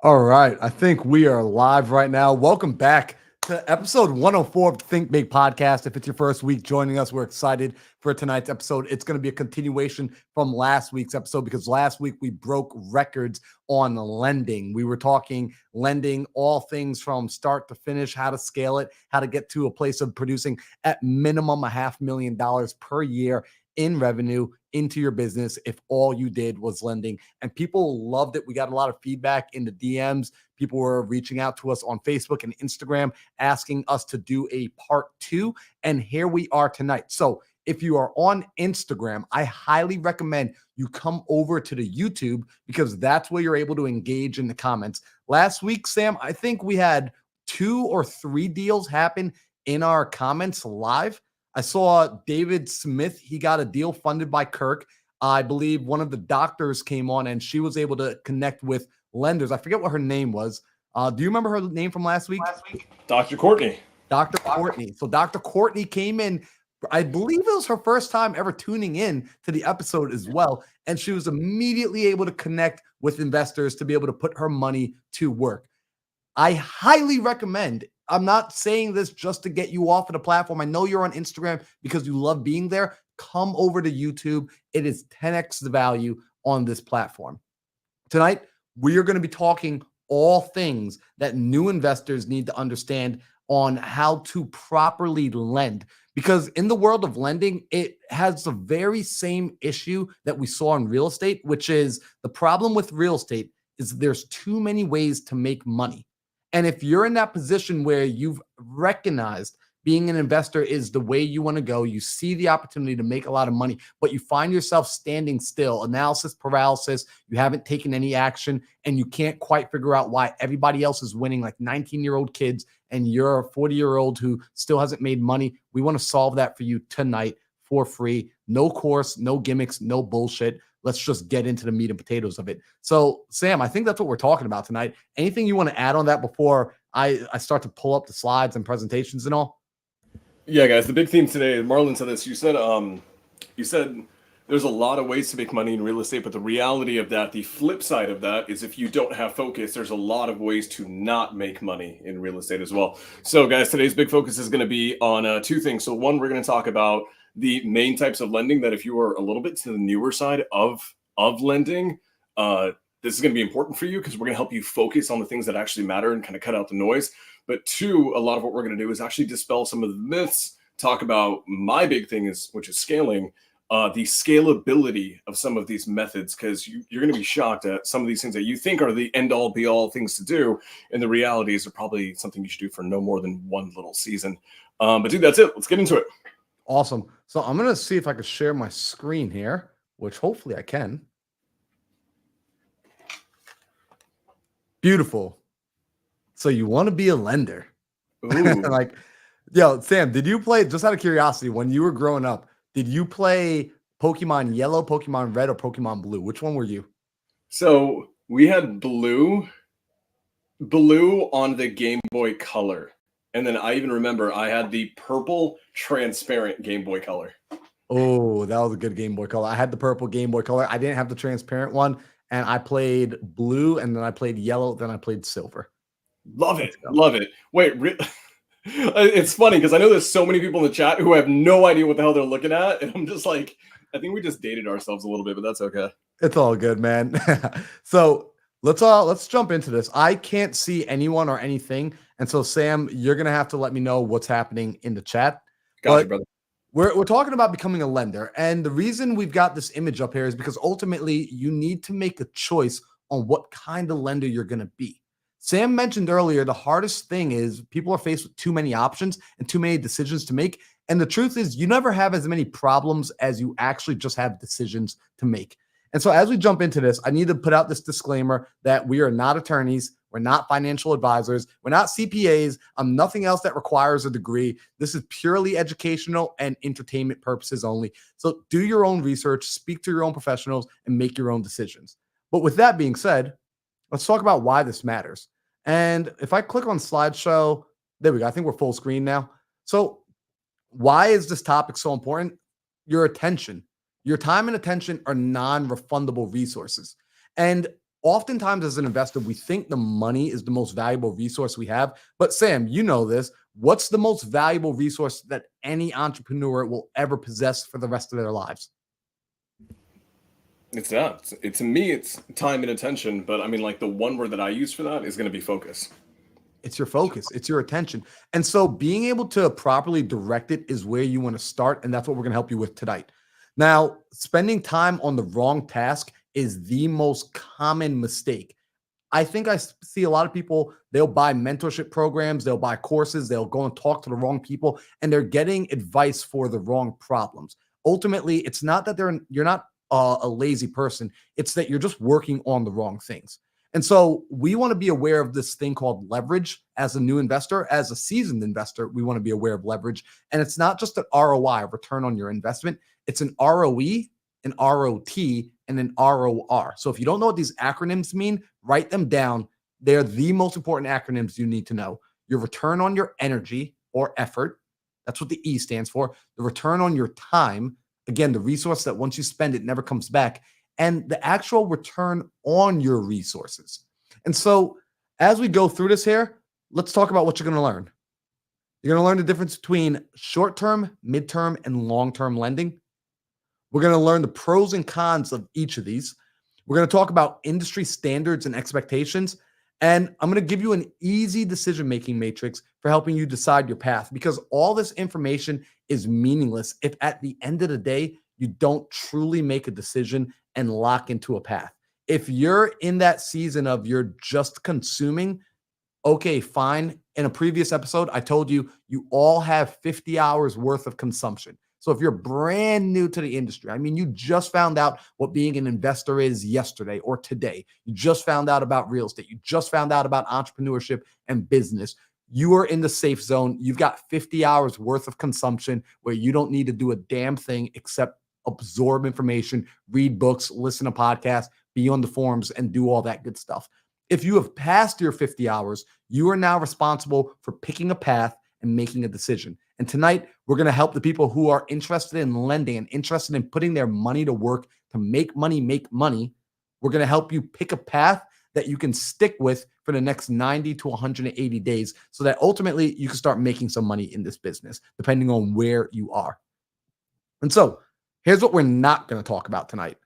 All right. I think we are live right now. Welcome back to episode 104 of the Think Big podcast. If it's your first week joining us, we're excited for tonight's episode. It's going to be a continuation from last week's episode because last week we broke records on lending. We were talking lending, all things from start to finish, how to scale it, how to get to a place of producing at minimum $500,000 per year in revenue into your business if all you did was lending. And people loved it. We got a lot of feedback in the DMs. People were reaching out to us on Facebook and Instagram asking us to do a part 2. And here we are tonight. So if you are on Instagram, I highly recommend you come over to the YouTube because that's where you're able to engage in the comments. Last week, Sam, I think we had 2 or 3 deals happen in our comments live. I saw David Smith. He got a deal funded by Kirk. I believe one of the doctors came on and she was able to connect with lenders. I forget what her name was. Do you remember her name from last week? Dr. Courtney. Dr. Courtney. So Dr. Courtney came in. I believe it was her first time ever tuning in to the episode as well. And she was immediately able to connect with investors to be able to put her money to work. I highly recommend. I'm not saying this just to get you off of the platform. I know you're on Instagram because you love being there. Come over to YouTube. It is 10x the value on this platform. Tonight, we are going to be talking all things that new investors need to understand on how to properly lend. Because in the world of lending, it has the very same issue that we saw in real estate, which is the problem with real estate is there's too many ways to make money. And if you're in that position where you've recognized being an investor is the way you want to go, you see the opportunity to make a lot of money, but you find yourself standing still, analysis paralysis, you haven't taken any action, and you can't quite figure out why everybody else is winning like 19-year-old kids and you're a 40-year-old who still hasn't made money. We want to solve that for you tonight for free. No course, no gimmicks, no bullshit. Let's just get into the meat and potatoes of it. So, Sam, I think that's what we're talking about tonight. Anything you want to add on that before I start to pull up the slides and presentations and all? Yeah, guys, the big theme today, Marlon said this. You said there's a lot of ways to make money in real estate, but the reality of that, the flip side of that is if you don't have focus, there's a lot of ways to not make money in real estate as well. So, guys, today's big focus is going to be on 2 things. So, one, we're going to talk about the main types of lending that if you are a little bit to the newer side of lending, this is going to be important for you because we're going to help you focus on the things that actually matter and kind of cut out the noise. But 2, a lot of what we're going to do is actually dispel some of the myths, talk about my big thing which is scaling, the scalability of some of these methods, because you're going to be shocked at some of these things that you think are the end all be all things to do. And the reality is they're probably something you should do for no more than one little season. But dude, that's it. Let's get into it. Awesome. So I'm going to see if I can share my screen here, which hopefully I can. Beautiful. So you want to be a lender. Like, yo, Sam, did you play, just out of curiosity, when you were growing up, did you play Pokemon Yellow, Pokemon Red, or Pokemon Blue? Which one were you? So we had blue on the Game Boy Color. And then I even remember I had the purple transparent Game Boy Color. Oh, that was a good Game Boy Color. I had the purple Game Boy Color. I didn't have the transparent one. And I played blue, and then I played yellow, then I played silver. Love it. Love it. Wait, it's funny because I know there's so many people in the chat who have no idea what the hell they're looking at. And I'm just like, I think we just dated ourselves a little bit, but that's okay. It's all good, man. So let's jump into this. I can't see anyone or anything. And so, Sam, you're going to have to let me know what's happening in the chat. Gotcha, brother. We're talking about becoming a lender. And the reason we've got this image up here is because ultimately you need to make a choice on what kind of lender you're going to be. Sam mentioned earlier, the hardest thing is people are faced with too many options and too many decisions to make. And the truth is you never have as many problems as you actually just have decisions to make. And so as we jump into this, I need to put out this disclaimer that we are not attorneys. We're not financial advisors. We're not CPAs. I'm nothing else that requires a degree. This is purely educational and entertainment purposes only. So do your own research, speak to your own professionals, and make your own decisions. But with that being said, let's talk about why this matters. And if I click on slideshow, there we go. I think we're full screen now. So why is this topic so important? Your attention. Your time and attention are non-refundable resources. And Oftentimes, as an investor, we think the money is the most valuable resource we have. But Sam, you know this. What's the most valuable resource that any entrepreneur will ever possess for the rest of their lives? It's not. To me, it's time and attention. But I mean, like the one word that I use for that is going to be focus. It's your focus, it's your attention. And so being able to properly direct it is where you want to start. And that's what we're going to help you with tonight. Now, spending time on the wrong task is the most common mistake. I think see a lot of people, they'll buy mentorship programs, they'll buy courses, they'll go and talk to the wrong people, and they're getting advice for the wrong problems. Ultimately, it's not that you're not a lazy person, it's that you're just working on the wrong things. And so we want to be aware of this thing called leverage as a new investor. As a seasoned investor, we want to be aware of leverage. And it's not just an ROI, return on your investment. It's an ROE, an ROT, and an ROR. So if you don't know what these acronyms mean, write them down. They're the most important acronyms you need to know. Your return on your energy or effort. That's what the E stands for. The return on your time. Again, the resource that once you spend it never comes back. And the actual return on your resources. And so as we go through this here, let's talk about what you're going to learn. You're going to learn the difference between short-term, mid-term, and long-term lending. We're going to learn the pros and cons of each of these. We're going to talk about industry standards and expectations. And I'm going to give you an easy decision-making matrix for helping you decide your path, because all this information is meaningless if at the end of the day, you don't truly make a decision and lock into a path. If you're in that season of you're just consuming, okay, fine. In a previous episode, I told you, you all have 50 hours worth of consumption. So if you're brand new to the industry, I mean, you just found out what being an investor is yesterday or today. You just found out about real estate. You just found out about entrepreneurship and business. You are in the safe zone. You've got 50 hours worth of consumption where you don't need to do a damn thing except absorb information, read books, listen to podcasts, be on the forums, and do all that good stuff. If you have passed your 50 hours, you are now responsible for picking a path and making a decision. And tonight, we're going to help the people who are interested in lending and interested in putting their money to work to make money, make money. We're going to help you pick a path that you can stick with for the next 90 to 180 days so that ultimately you can start making some money in this business, depending on where you are. And so here's what we're not going to talk about tonight.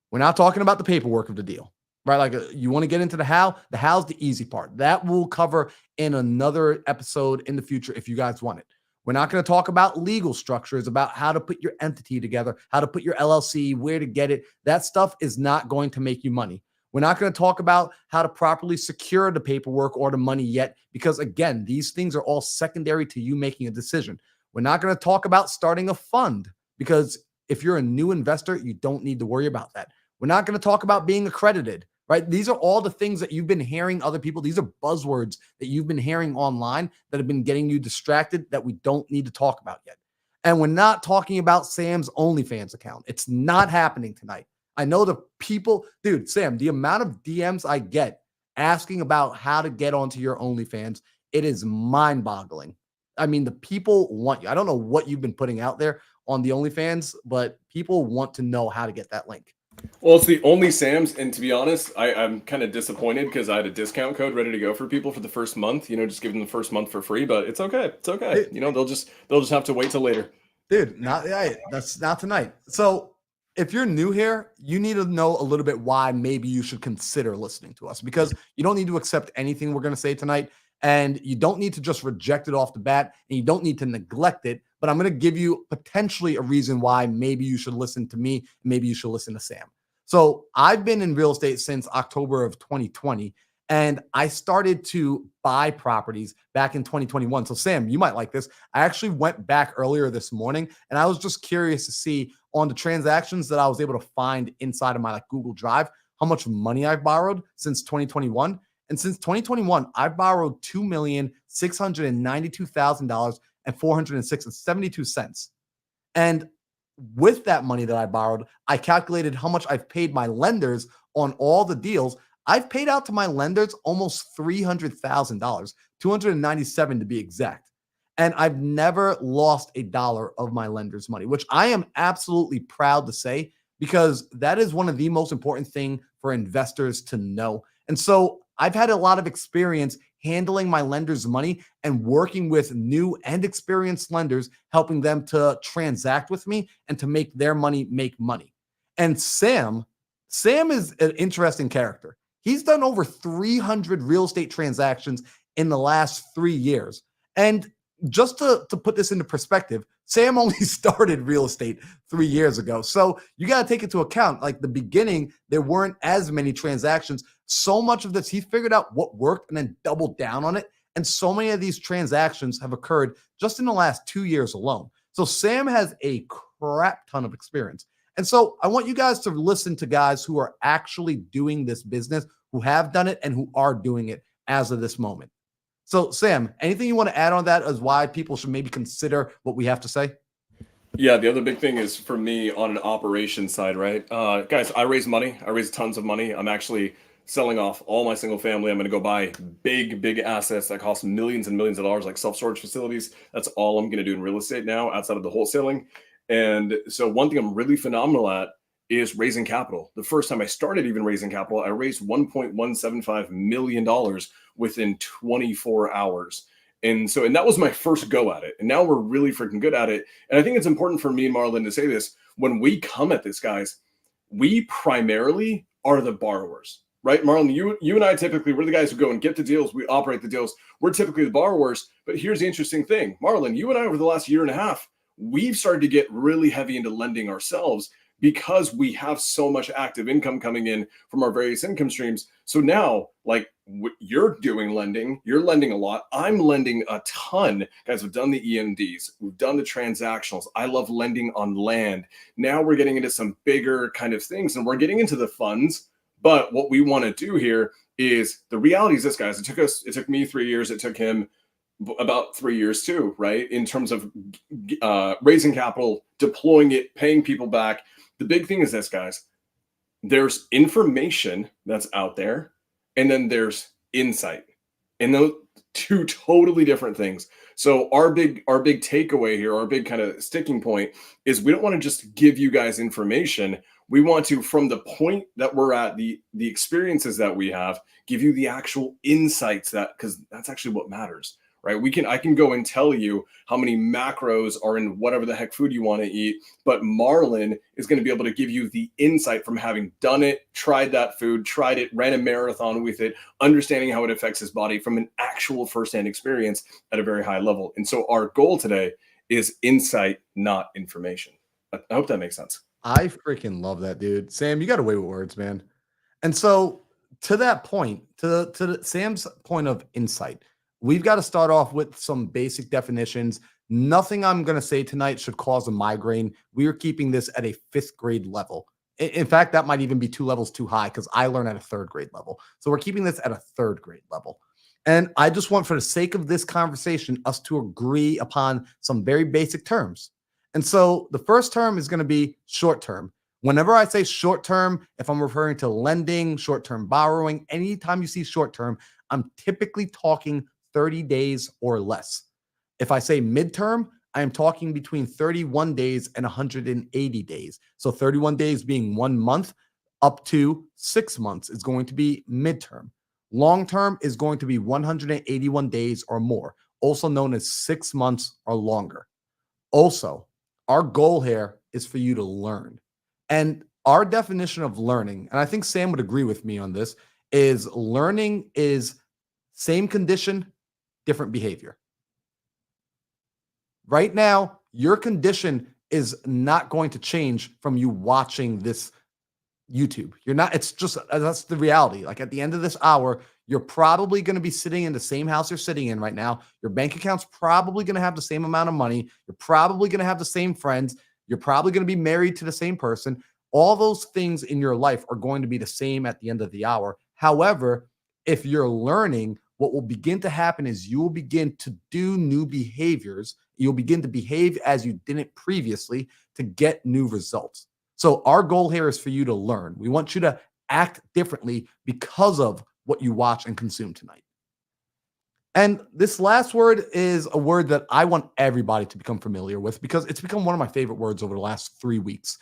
We're not talking about the paperwork of the deal, right? Like you want to get into the how's the easy part. That we'll cover in another episode in the future if you guys want it. We're not going to talk about legal structures, about how to put your entity together, how to put your LLC, where to get it. That stuff is not going to make you money. We're not going to talk about how to properly secure the paperwork or the money yet, because again, these things are all secondary to you making a decision. We're not going to talk about starting a fund, because if you're a new investor, you don't need to worry about that. We're not going to talk about being accredited, right? These are all the things that you've been hearing other people. These are buzzwords that you've been hearing online that have been getting you distracted that we don't need to talk about yet. And we're not talking about Sam's OnlyFans account. It's not happening tonight. I know the people, dude, Sam, the amount of DMs I get asking about how to get onto your OnlyFans, it is mind-boggling. I mean, the people want you. I don't know what you've been putting out there on the OnlyFans, but people want to know how to get that link. Well, it's the only Sam's, and to be honest, I'm kind of disappointed because I had a discount code ready to go for people for the first month. Just give them the first month for free, but it's okay. It's okay. They'll just have to wait till later. Dude, that's not tonight. So if you're new here, you need to know a little bit why maybe you should consider listening to us, because you don't need to accept anything we're going to say tonight, and you don't need to just reject it off the bat, and you don't need to neglect it. But I'm going to give you potentially a reason why maybe you should listen to me, maybe you should listen to Sam. So I've been in real estate since October of 2020, and I started to buy properties back in 2021. So Sam, you might like this. I actually went back earlier this morning, and I was just curious to see on the transactions that I was able to find inside of my Google Drive, how much money I've borrowed since 2021. And since 2021, I've borrowed $2,692,000 and 406.72 cents. And with that money that I borrowed, I calculated how much I've paid my lenders on all the deals. I've paid out to my lenders almost $300,000, 297 to be exact. And I've never lost a dollar of my lenders' money, which I am absolutely proud to say, because that is one of the most important things for investors to know. And so I've had a lot of experience handling my lenders' money and working with new and experienced lenders, helping them to transact with me and to make their money make money. And Sam is an interesting character. He's done over 300 real estate transactions in the last 3 years. And just to put this into perspective, Sam only started real estate 3 years ago. So you got to take into account, like the beginning, there weren't as many transactions. So much of this, he figured out what worked and then doubled down on it. And so many of these transactions have occurred just in the last 2 years alone. So Sam has a crap ton of experience. And so I want you guys to listen to guys who are actually doing this business, who have done it and who are doing it as of this moment. So, Sam, anything you want to add on that as why people should maybe consider what we have to say? Yeah, the other big thing is for me on an operation side, right? Guys, I raise money. I raise tons of money. I'm actually selling off all my single family. I'm going to go buy big assets that cost millions and millions of dollars, like self-storage facilities. That's all I'm going to do in real estate now outside of the wholesaling. And so one thing I'm really phenomenal at is raising capital. The first time I started even raising capital, I raised $1.175 million within 24 hours. And that was my first go at it. And now we're really freaking good at it. And I think it's important for me and Marlon to say this. When we come at this, guys, we primarily are the borrowers, right? Marlon, you and I typically, we're the guys who go and get the deals. We operate the deals. We're typically the borrowers. But here's the interesting thing. Marlon, you and I over the last year and a half, we've started to get really heavy into lending ourselves because we have so much active income coming in from our various income streams. So now, like you're doing lending, you're lending a lot. I'm lending a ton. Guys, we've done the EMDs, we've done the transactionals. I love lending on land. Now we're getting into some bigger kind of things and we're getting into the funds. But what we want to do here is the reality is this, guys. It took me 3 years. It took him about 3 years too, right? In terms of raising capital, deploying it, paying people back. The big thing is this, guys. There's information that's out there, and then there's insight. And those two totally different things. So our big takeaway here, our big kind of sticking point is we don't want to just give you guys information. We want to, from the point that we're at, the experiences that we have, give you the actual insights because that's actually what matters. Right? I can go and tell you how many macros are in whatever the heck food you want to eat, but Marlon is going to be able to give you the insight from having done it, tried that food, tried it, ran a marathon with it, understanding how it affects his body from an actual firsthand experience at a very high level. And so our goal today is insight, not information. I hope that makes sense. I freaking love that, dude. Sam, you got away with words, man. And so to that point, to Sam's point of insight, we've got to start off with some basic definitions. Nothing I'm going to say tonight should cause a migraine. We are keeping this at a 5th grade level. In fact, that might even be 2 levels too high because I learn at a 3rd grade level. So we're keeping this at a 3rd grade level. And I just want, for the sake of this conversation, us to agree upon some very basic terms. And so the first term is going to be short term. Whenever I say short term, if I'm referring to lending, short term borrowing, anytime you see short term, I'm typically talking 30 days or less. If I say midterm, I am talking between 31 days and 180 days. So 31 days being 1 month up to 6 months is going to be midterm. Long term is going to be 181 days or more, also known as 6 months or longer. Also, our goal here is for you to learn. And our definition of learning, and I think Sam would agree with me on this, is learning is same condition, different behavior. Right now, your condition is not going to change from you watching this YouTube. It's just, that's the reality. Like at the end of this hour, you're probably going to be sitting in the same house you're sitting in right now. Your bank account's probably going to have the same amount of money. You're probably going to have the same friends. You're probably going to be married to the same person. All those things in your life are going to be the same at the end of the hour. However, if you're learning, what will begin to happen is you will begin to do new behaviors. You'll begin to behave as you didn't previously to get new results. So our goal here is for you to learn. We want you to act differently because of what you watch and consume tonight. And this last word is a word that I want everybody to become familiar with because it's become one of my favorite words over the last 3 weeks.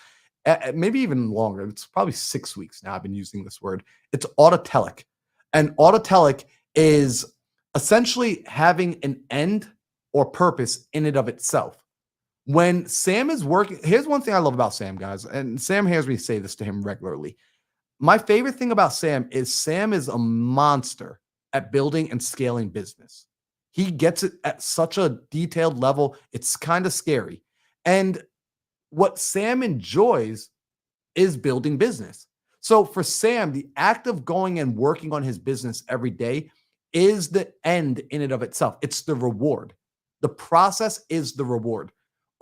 maybe even longer. It's probably 6 weeks now. I've been using this word. It's autotelic. And autotelic is essentially having an end or purpose in and of itself. When Sam is working, here's one thing I love about Sam, guys, and Sam hears me say this to him regularly. My favorite thing about Sam is a monster at building and scaling business. He gets it at such a detailed level. It's kind of scary. And what Sam enjoys is building business. So for Sam, the act of going and working on his business every day is the end in and of itself. It's the reward. The process is the reward.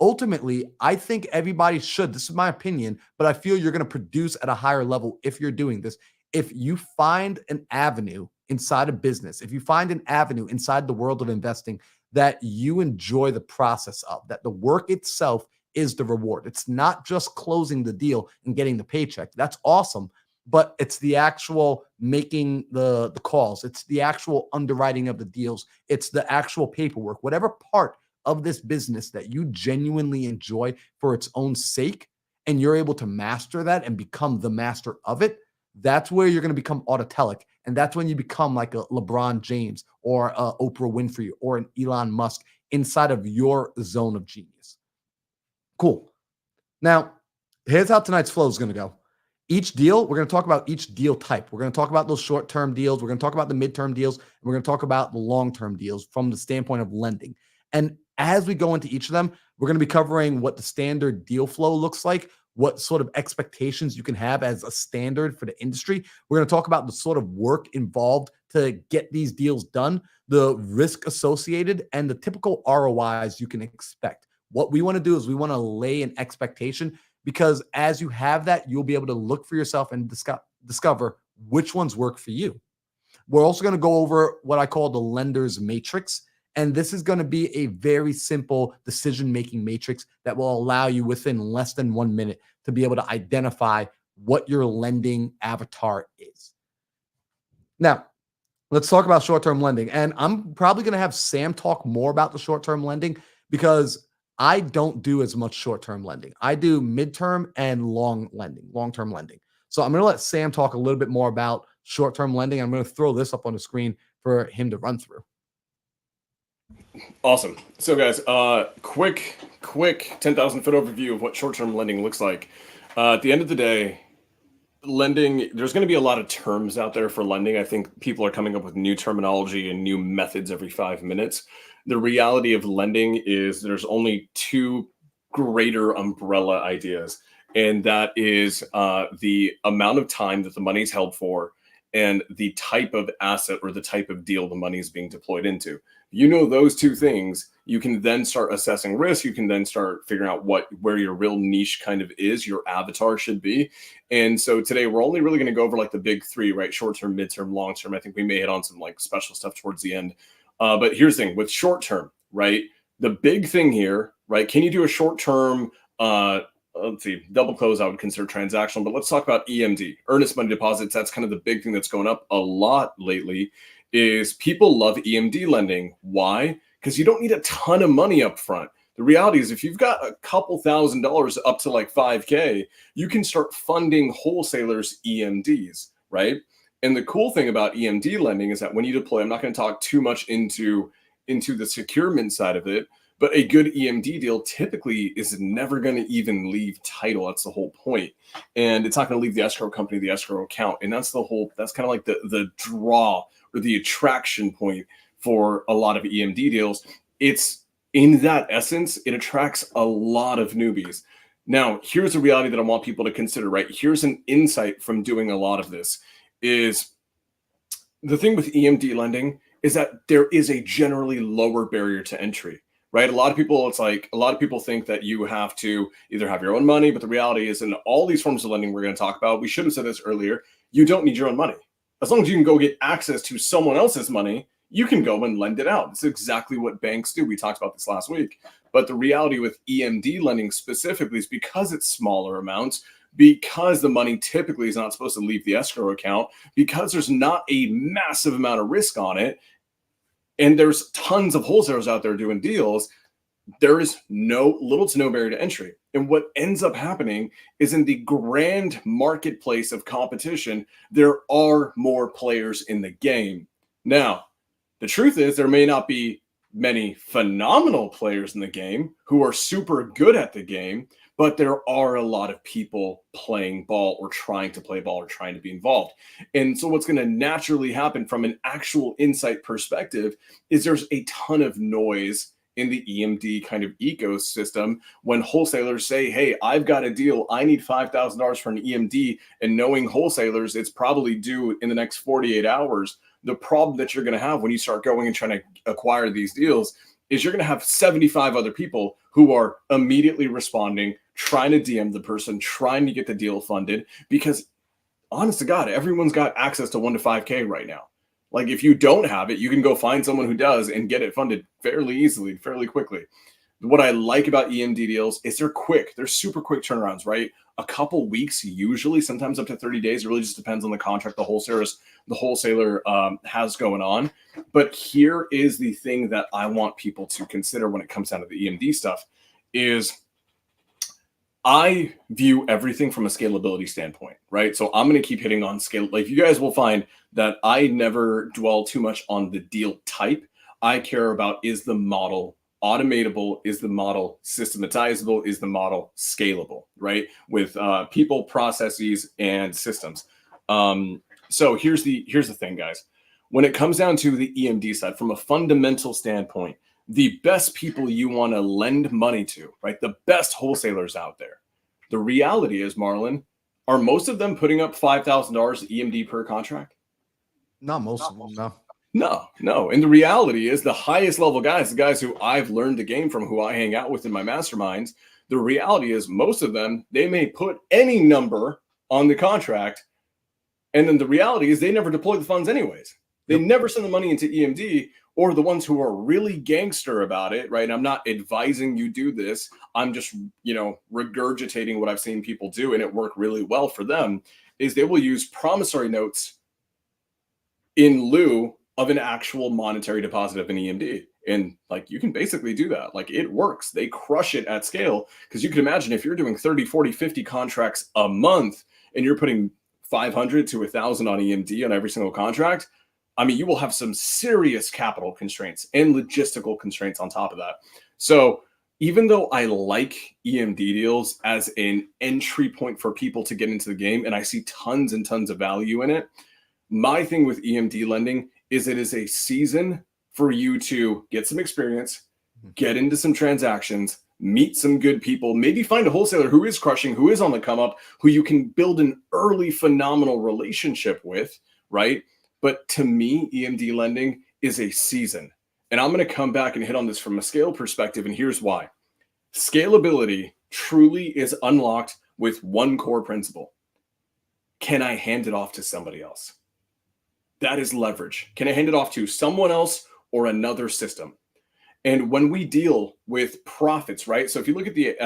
Ultimately, I think everybody should. This is my opinion, but I feel you're going to produce at a higher level if you're doing this. If you find an avenue inside a business, if you find an avenue inside the world of investing that you enjoy the process of, that the work itself is the reward. It's not just closing the deal and getting the paycheck. That's awesome, but it's the actual making the calls. It's the actual underwriting of the deals. It's the actual paperwork, whatever part of this business that you genuinely enjoy for its own sake, and you're able to master that and become the master of it. That's where you're going to become autotelic. And that's when you become like a LeBron James or a Oprah Winfrey or an Elon Musk inside of your zone of genius. Cool. Now, here's how tonight's flow is going to go. Each deal, we're going to talk about each deal type. We're going to talk about those short-term deals. We're going to talk about the midterm deals. And we're going to talk about the long-term deals from the standpoint of lending. And as we go into each of them, we're going to be covering what the standard deal flow looks like, what sort of expectations you can have as a standard for the industry. We're going to talk about the sort of work involved to get these deals done, the risk associated, and the typical ROIs you can expect. What we want to do is we want to lay an expectation, because as you have that, you'll be able to look for yourself and discover which ones work for you. We're also going to go over what I call the lender's matrix. And this is going to be a very simple decision-making matrix that will allow you within less than 1 minute to be able to identify what your lending avatar is. Now, let's talk about short-term lending. And I'm probably going to have Sam talk more about the short-term lending, because I don't do as much short-term lending. I do midterm and long-term lending. So I'm going to let Sam talk a little bit more about short-term lending. I'm going to throw this up on the screen for him to run through. Awesome. So guys, quick 10,000 foot overview of what short-term lending looks like. At the end of the day, lending, there's going to be a lot of terms out there for lending. I think people are coming up with new terminology and new methods every 5 minutes. The reality of lending is there's only two greater umbrella ideas, and that is the amount of time that the money's held for and the type of asset or the type of deal the money is being deployed into. You know those two things, you can then start assessing risk. You can then start figuring out where your real niche kind of is, your avatar should be. And so today we're only really going to go over like the big three, right? Short-term, midterm, long-term. I think we may hit on some like special stuff towards the end. But here's the thing with short-term, right? The big thing here, right? Can you do a short-term, let's see, double close I would consider transactional, but let's talk about EMD, earnest money deposits. That's kind of the big thing that's going up a lot lately. Is people love EMD lending. Why? Because you don't need a ton of money up front. The reality is if you've got a couple $1,000s up to like 5K, you can start funding wholesalers EMDs, right? And the cool thing about EMD lending is that when you deploy, I'm not going to talk too much into the securement side of it, but a good EMD deal typically is never going to even leave title. That's the whole point. And it's not going to leave the escrow company, the escrow account. And that's kind of like the draw or the attraction point for a lot of EMD deals. It's in that essence, it attracts a lot of newbies. Now, here's a reality that I want people to consider, right? Here's an insight from doing a lot of this is the thing with EMD lending is that there is a generally lower barrier to entry, right? A lot of people think that you have to either have your own money, but the reality is in all these forms of lending we're going to talk about, we should have said this earlier, you don't need your own money. As long as you can go get access to someone else's money, you can go and lend it out. It's exactly what banks do. We talked about this last week. But the reality with EMD lending specifically is because it's smaller amounts, because the money typically is not supposed to leave the escrow account, because there's not a massive amount of risk on it, and there's tons of wholesalers out there doing deals, there is no little to no barrier to entry. And what ends up happening is in the grand marketplace of competition, there are more players in the game. Now, the truth is there may not be many phenomenal players in the game who are super good at the game, but there are a lot of people playing ball or trying to play ball or trying to be involved. And so what's going to naturally happen from an actual insight perspective is there's a ton of noise in the EMD kind of ecosystem when wholesalers say, hey, I've got a deal. I need $5,000 for an EMD. And knowing wholesalers, it's probably due in the next 48 hours. The problem that you're going to have when you start going and trying to acquire these deals is you're going to have 75 other people who are immediately responding, trying to DM the person, trying to get the deal funded, because honest to God, everyone's got access to 1 to 5K right now. Like if you don't have it, you can go find someone who does and get it funded fairly easily, fairly quickly. What I like about EMD deals is they're quick. They're super quick turnarounds, right? A couple weeks, usually, sometimes up to 30 days. It really just depends on the contract the wholesaler has going on. But here is the thing that I want people to consider when it comes down to the EMD stuff is I view everything from a scalability standpoint, right? So I'm going to keep hitting on scale. Like you guys will find that I never dwell too much on the deal type. I care about, is the model automatable? Is the model systematizable? Is the model scalable, right? With people, processes, and systems. So here's the thing, guys. When it comes down to the EMD side, from a fundamental standpoint, the best people you want to lend money to, right? The best wholesalers out there. The reality is, Marlon, are most of them putting up $5,000 EMD per contract? Not most of them, no. No. And the reality is the highest level guys, the guys who I've learned the game from, who I hang out with in my masterminds, the reality is most of them, they may put any number on the contract. And then the reality is they never deploy the funds anyways. They never send the money into EMD, or the ones who are really gangster about it, right? I'm not advising you do this. I'm just, regurgitating what I've seen people do, and it worked really well for them, is they will use promissory notes in lieu of an actual monetary deposit of an EMD. And like, you can basically do that. Like it works. They crush it at scale, because you can imagine if you're doing 30, 40, 50 contracts a month and you're putting 500 to 1,000 on EMD on every single contract, I mean, you will have some serious capital constraints and logistical constraints on top of that. So even though I like EMD deals as an entry point for people to get into the game, and I see tons and tons of value in it, my thing with EMD lending is it is a season for you to get some experience, get into some transactions, meet some good people, maybe find a wholesaler who is crushing, who is on the come up, who you can build an early phenomenal relationship with, right? But to me, EMD lending is a season. And I'm going to come back and hit on this from a scale perspective. And here's why. Scalability truly is unlocked with one core principle. Can I hand it off to somebody else? That is leverage. Can I hand it off to someone else or another system? And when we deal with profits, right? So if you look at the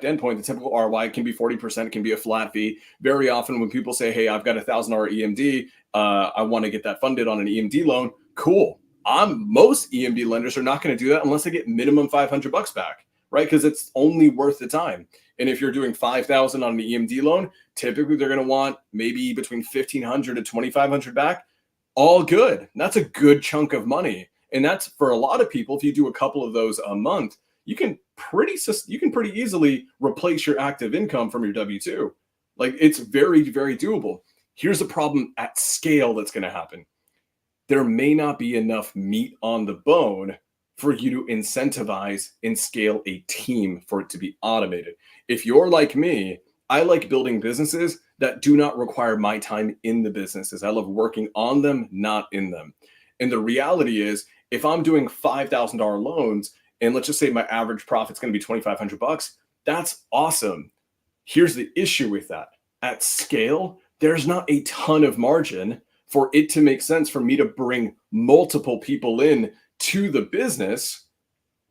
end point, the typical ROI can be 40%, it can be a flat fee. Very often when people say, hey, I've got $1,000 EMD, I want to get that funded on an EMD loan. Cool. Most EMD lenders are not going to do that unless they get minimum $500 back, right? Because it's only worth the time. And if you're doing $5,000 on an EMD loan, typically they're going to want maybe between $1,500 to $2,500 back. All good. That's a good chunk of money. And that's, for a lot of people, if you do a couple of those a month, you can pretty easily replace your active income from your W-2. Like, it's very, very doable. Here's the problem at scale that's going to happen. There may not be enough meat on the bone for you to incentivize and scale a team for it to be automated. If you're like me, I like building businesses that do not require my time in the businesses. I love working on them, not in them. And the reality is, if I'm doing $5,000 loans, and let's just say my average profit's going to be $2,500, that's awesome. Here's the issue with that. At scale, there's not a ton of margin for it to make sense for me to bring multiple people in to the business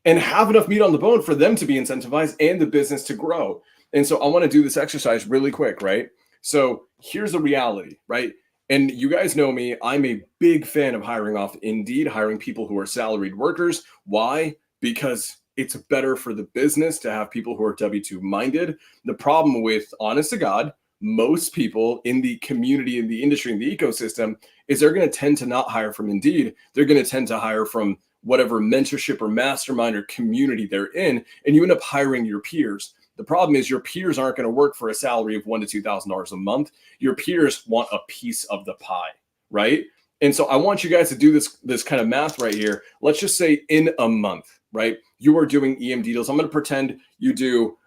and have enough meat on the bone for them to be incentivized and the business to grow. And so I want to do this exercise really quick, right? So here's the reality, right? And you guys know me, I'm a big fan of hiring off Indeed, hiring people who are salaried workers. Why? Because It's better for the business to have people who are W-2 minded. The problem with, honest to God, most people in the community, in the industry, in the ecosystem, is they're going to tend to not hire from Indeed. They're going to tend to hire from whatever mentorship or mastermind or community they're in, and you end up hiring your peers. The problem is your peers aren't going to work for a salary of $1,000 to $2,000 a month. Your peers want a piece of the pie, right? And so I want you guys to do this kind of math right here. Let's just say in a month, right? You are doing EMD deals. I'm going to pretend you do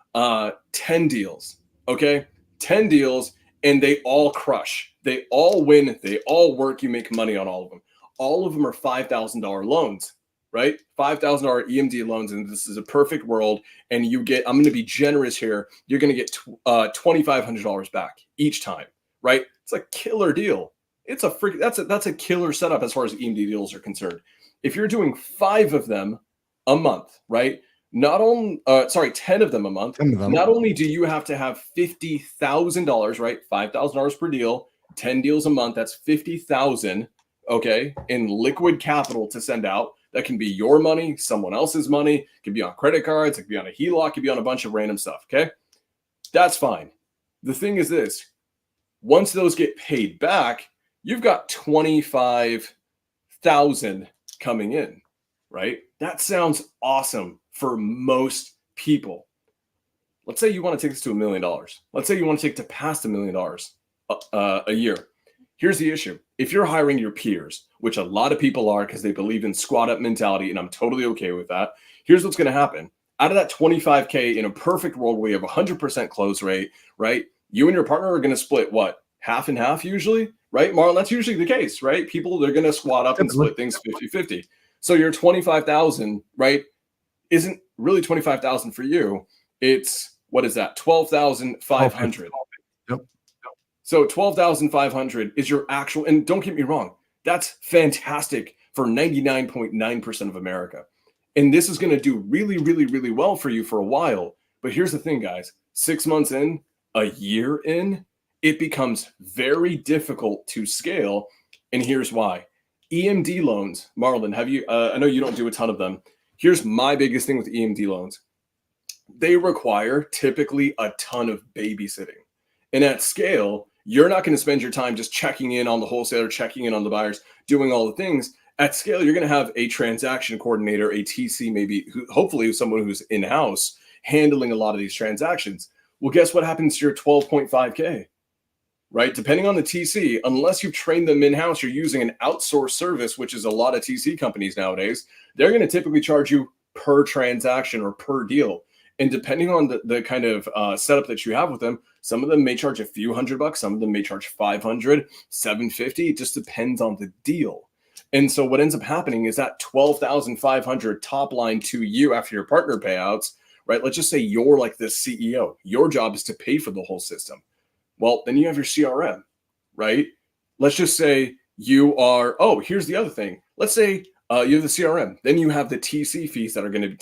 10 deals, okay? 10 deals, and they all crush. They all win. They all work. You make money on all of them. All of them are $5,000 loans, right? $5,000 EMD loans, and this is a perfect world. And you get, I'm going to be generous here. You're going to get $2,500 back each time, right? It's a killer deal. It's a freak. That's a killer setup as far as EMD deals are concerned. If you're doing 5 of them a month, right? Not only, 10 of them a month. Not only do you have to have $50,000, right? $5,000 per deal, 10 deals a month. That's 50,000, okay, in liquid capital to send out. That can be your money, someone else's money. It can be on credit cards. It can be on a HELOC. It can be on a bunch of random stuff. Okay, that's fine. The thing is this: once those get paid back, you've got 25,000 coming in, right? That sounds awesome for most people. Let's say you want to take this to $1 million. Let's say you want to take it to past $1 million a year. Here's the issue. If you're hiring your peers, which a lot of people are because they believe in squat up mentality, and I'm totally okay with that, here's what's going to happen. Out of that 25K, in a perfect world where you have 100% close rate, right? You and your partner are going to split what? Half and half usually, right? Marlon, that's usually the case, right? People, they're going to squat up and split things 50-50. So your 25,000, right, isn't really 25,000 for you. It's, what is that? 12,500. Yep. So 12,500 is your actual, and don't get me wrong, that's fantastic for 99.9% of America. And this is going to do really, really, really well for you for a while. But here's the thing, guys, 6 months in, a year in, it becomes very difficult to scale. And here's why. EMD loans, Marlon, have you, I know you don't do a ton of them. Here's my biggest thing with EMD loans. They require typically a ton of babysitting. And at scale, you're not going to spend your time just checking in on the wholesaler, checking in on the buyers, doing all the things. At scale, you're going to have a transaction coordinator, a TC, maybe, hopefully someone who's in-house handling a lot of these transactions. Well, guess what happens to your 12.5K, right? Depending on the TC, unless you've trained them in-house, you're using an outsourced service, which is a lot of TC companies nowadays. They're going to typically charge you per transaction or per deal. And depending on the kind of setup that you have with them, some of them may charge a few $100, some of them may charge 500, 750. It just depends on the deal. And so what ends up happening is that 12,500 top line to you after your partner payouts, right? Let's just say you're like the CEO. Your job is to pay for the whole system. Well, then you have your CRM, right? Let's just say you are, oh, here's the other thing. Let's say you have the CRM. Then you have the TC fees that are going to be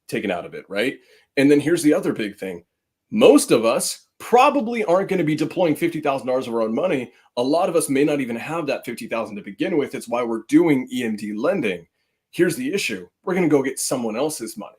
taken out of it, right? And then here's the other big thing. Most of us probably aren't going to be deploying $50,000 of our own money. A lot of us may not even have that $50,000 to begin with. It's why we're doing EMD lending. Here's the issue. We're going to go get someone else's money,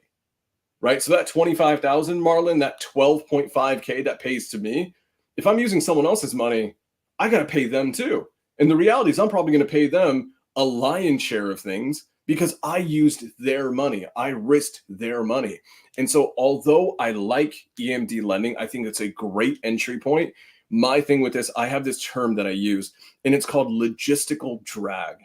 right? So that 25,000, Marlon, that 12.5K that pays to me, if I'm using someone else's money, I got to pay them too. And the reality is I'm probably going to pay them a lion's share of things because I used their money. I risked their money. And so although I like EMD lending, I think it's a great entry point. My thing with this, I have this term that I use, and it's called logistical drag.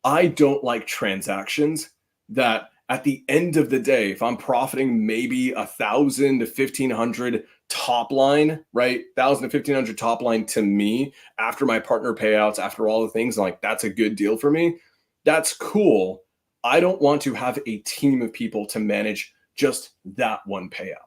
I don't like transactions that at the end of the day, if I'm profiting maybe 1,000 to 1,500 top line, right? 1,000 to 1,500 top line to me after my partner payouts, after all the things, like that's a good deal for me. That's cool. I don't want to have a team of people to manage just that one payout.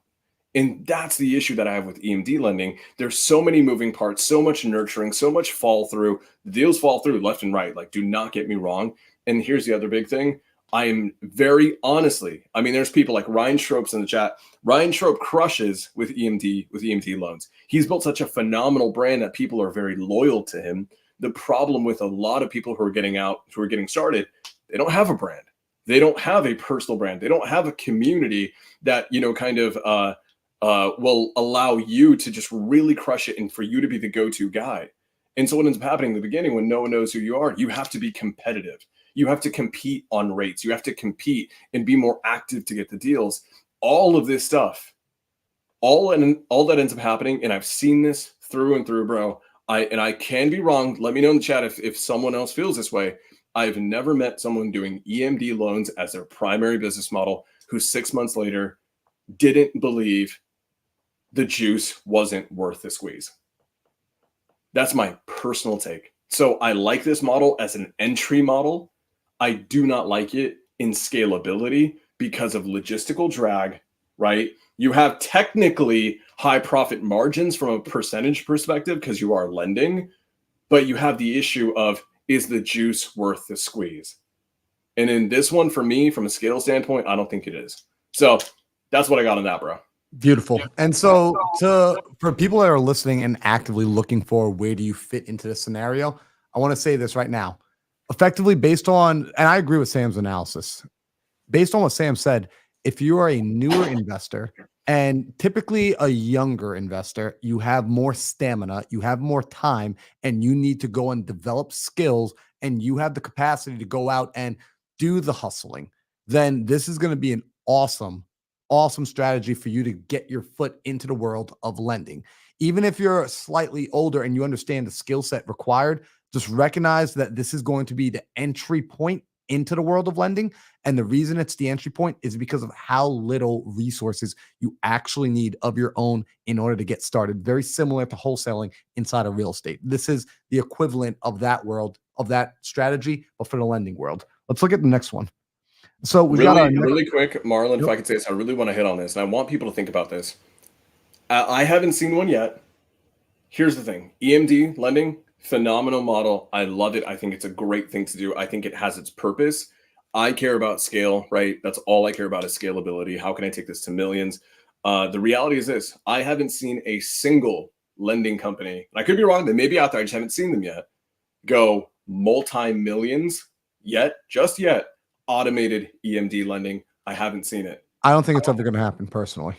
And that's the issue that I have with EMD lending. There's so many moving parts, so much nurturing, so much fall through. The deals fall through left and right. Like, do not get me wrong. And here's the other big thing. I am very honestly, there's people like Ryan Schroep's in the chat. Ryan Schroep crushes with EMD loans. He's built such a phenomenal brand that people are very loyal to him. The problem with a lot of people who are getting started, they don't have a brand. They don't have a personal brand. They don't have a community that, kind of will allow you to just really crush it and for you to be the go-to guy. And so what ends up happening in the beginning when no one knows who you are, you have to be competitive. You have to compete on rates. You have to compete and be more active to get the deals. All of this stuff, all that ends up happening, and I've seen this through and through, bro. I can be wrong. Let me know in the chat if someone else feels this way. I've never met someone doing EMD loans as their primary business model who 6 months later didn't believe the juice wasn't worth the squeeze. That's my personal take. So I like this model as an entry model. I do not like it in scalability because of logistical drag, right? You have technically high profit margins from a percentage perspective because you are lending, but you have the issue of, is the juice worth the squeeze? And in this one, for me, from a scale standpoint, I don't think it is. So that's what I got on that, bro. Beautiful. And so for people that are listening and actively looking for where do you fit into this scenario, I want to say this right now. Effectively based on, and I agree with Sam's analysis, based on what Sam said, if you are a newer investor and typically a younger investor, you have more stamina, you have more time, and you need to go and develop skills, and you have the capacity to go out and do the hustling, then this is going to be an awesome strategy for you to get your foot into the world of lending. Even if you're slightly older and you understand the skill set required, just recognize that this is going to be the entry point into the world of lending. And the reason it's the entry point is because of how little resources you actually need of your own in order to get started. Very similar to wholesaling inside of real estate. This is the equivalent of that world, of that strategy, but for the lending world. Let's look at the next one. So we've got our really quick, Marlon, if I could say this, I really want to hit on this, and I want people to think about this. I haven't seen one yet. Here's the thing. EMD lending, phenomenal model. I love it. I think it's a great thing to do. I think it has its purpose. I care about scale, right? That's all I care about is scalability. How can I take this to millions? The reality is this. I haven't seen a single lending company, and I could be wrong, they may be out there, I just haven't seen them yet, go multi-millions just yet. Automated EMD lending. I haven't seen it. I don't think it's ever going to happen personally.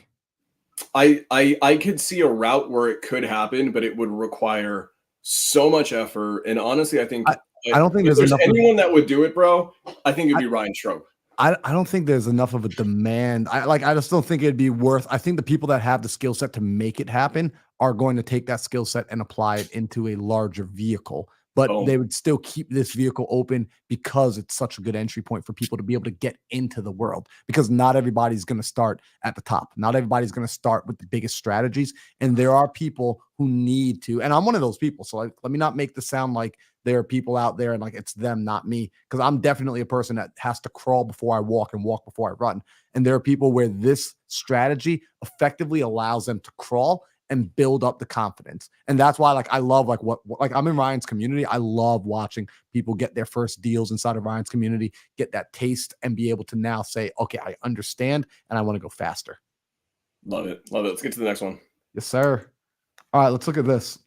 I could see a route where it could happen, but it would require so much effort. And honestly, I think I don't think there's anyone that would do it, bro. I think it'd be Ryan Strobe. I don't think there's enough of a demand. I just don't think it'd be worth. I think the people that have the skill set to make it happen are going to take that skill set and apply it into a larger vehicle. But they would still keep this vehicle open because it's such a good entry point for people to be able to get into the world, because not everybody's going to start at the top. Not everybody's going to start with the biggest strategies. And there are people who need to, and I'm one of those people. So let me not make this sound like there are people out there and like it's them, not me, because I'm definitely a person that has to crawl before I walk and walk before I run. And there are people where this strategy effectively allows them to crawl and build up the confidence. And that's why, like, I love like I'm in Ryan's community. I love watching people get their first deals inside of Ryan's community, get that taste, and be able to now say, okay, I understand and I want to go faster. Love it. Let's get to the next one. Yes, sir. All right, let's look at this.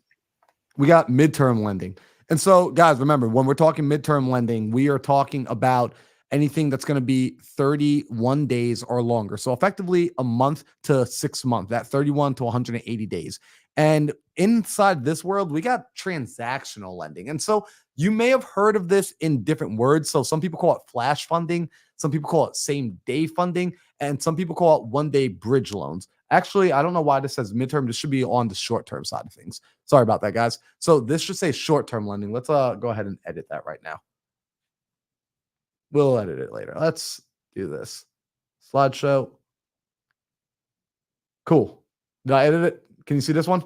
We got midterm lending. And so, guys, remember, when we're talking midterm lending, we are talking about anything that's going to be 31 days or longer. So effectively a month to 6 months, that 31 to 180 days. And inside this world, we got transactional lending. And so you may have heard of this in different words. So some people call it flash funding. Some people call it same day funding. And some people call it 1 day bridge loans. Actually, I don't know why this says midterm. This should be on the short-term side of things. Sorry about that, guys. So this should say short-term lending. Let's go ahead and edit that right now. We'll edit it later. Let's do this. Slideshow. Cool. Did I edit it? Can you see this one?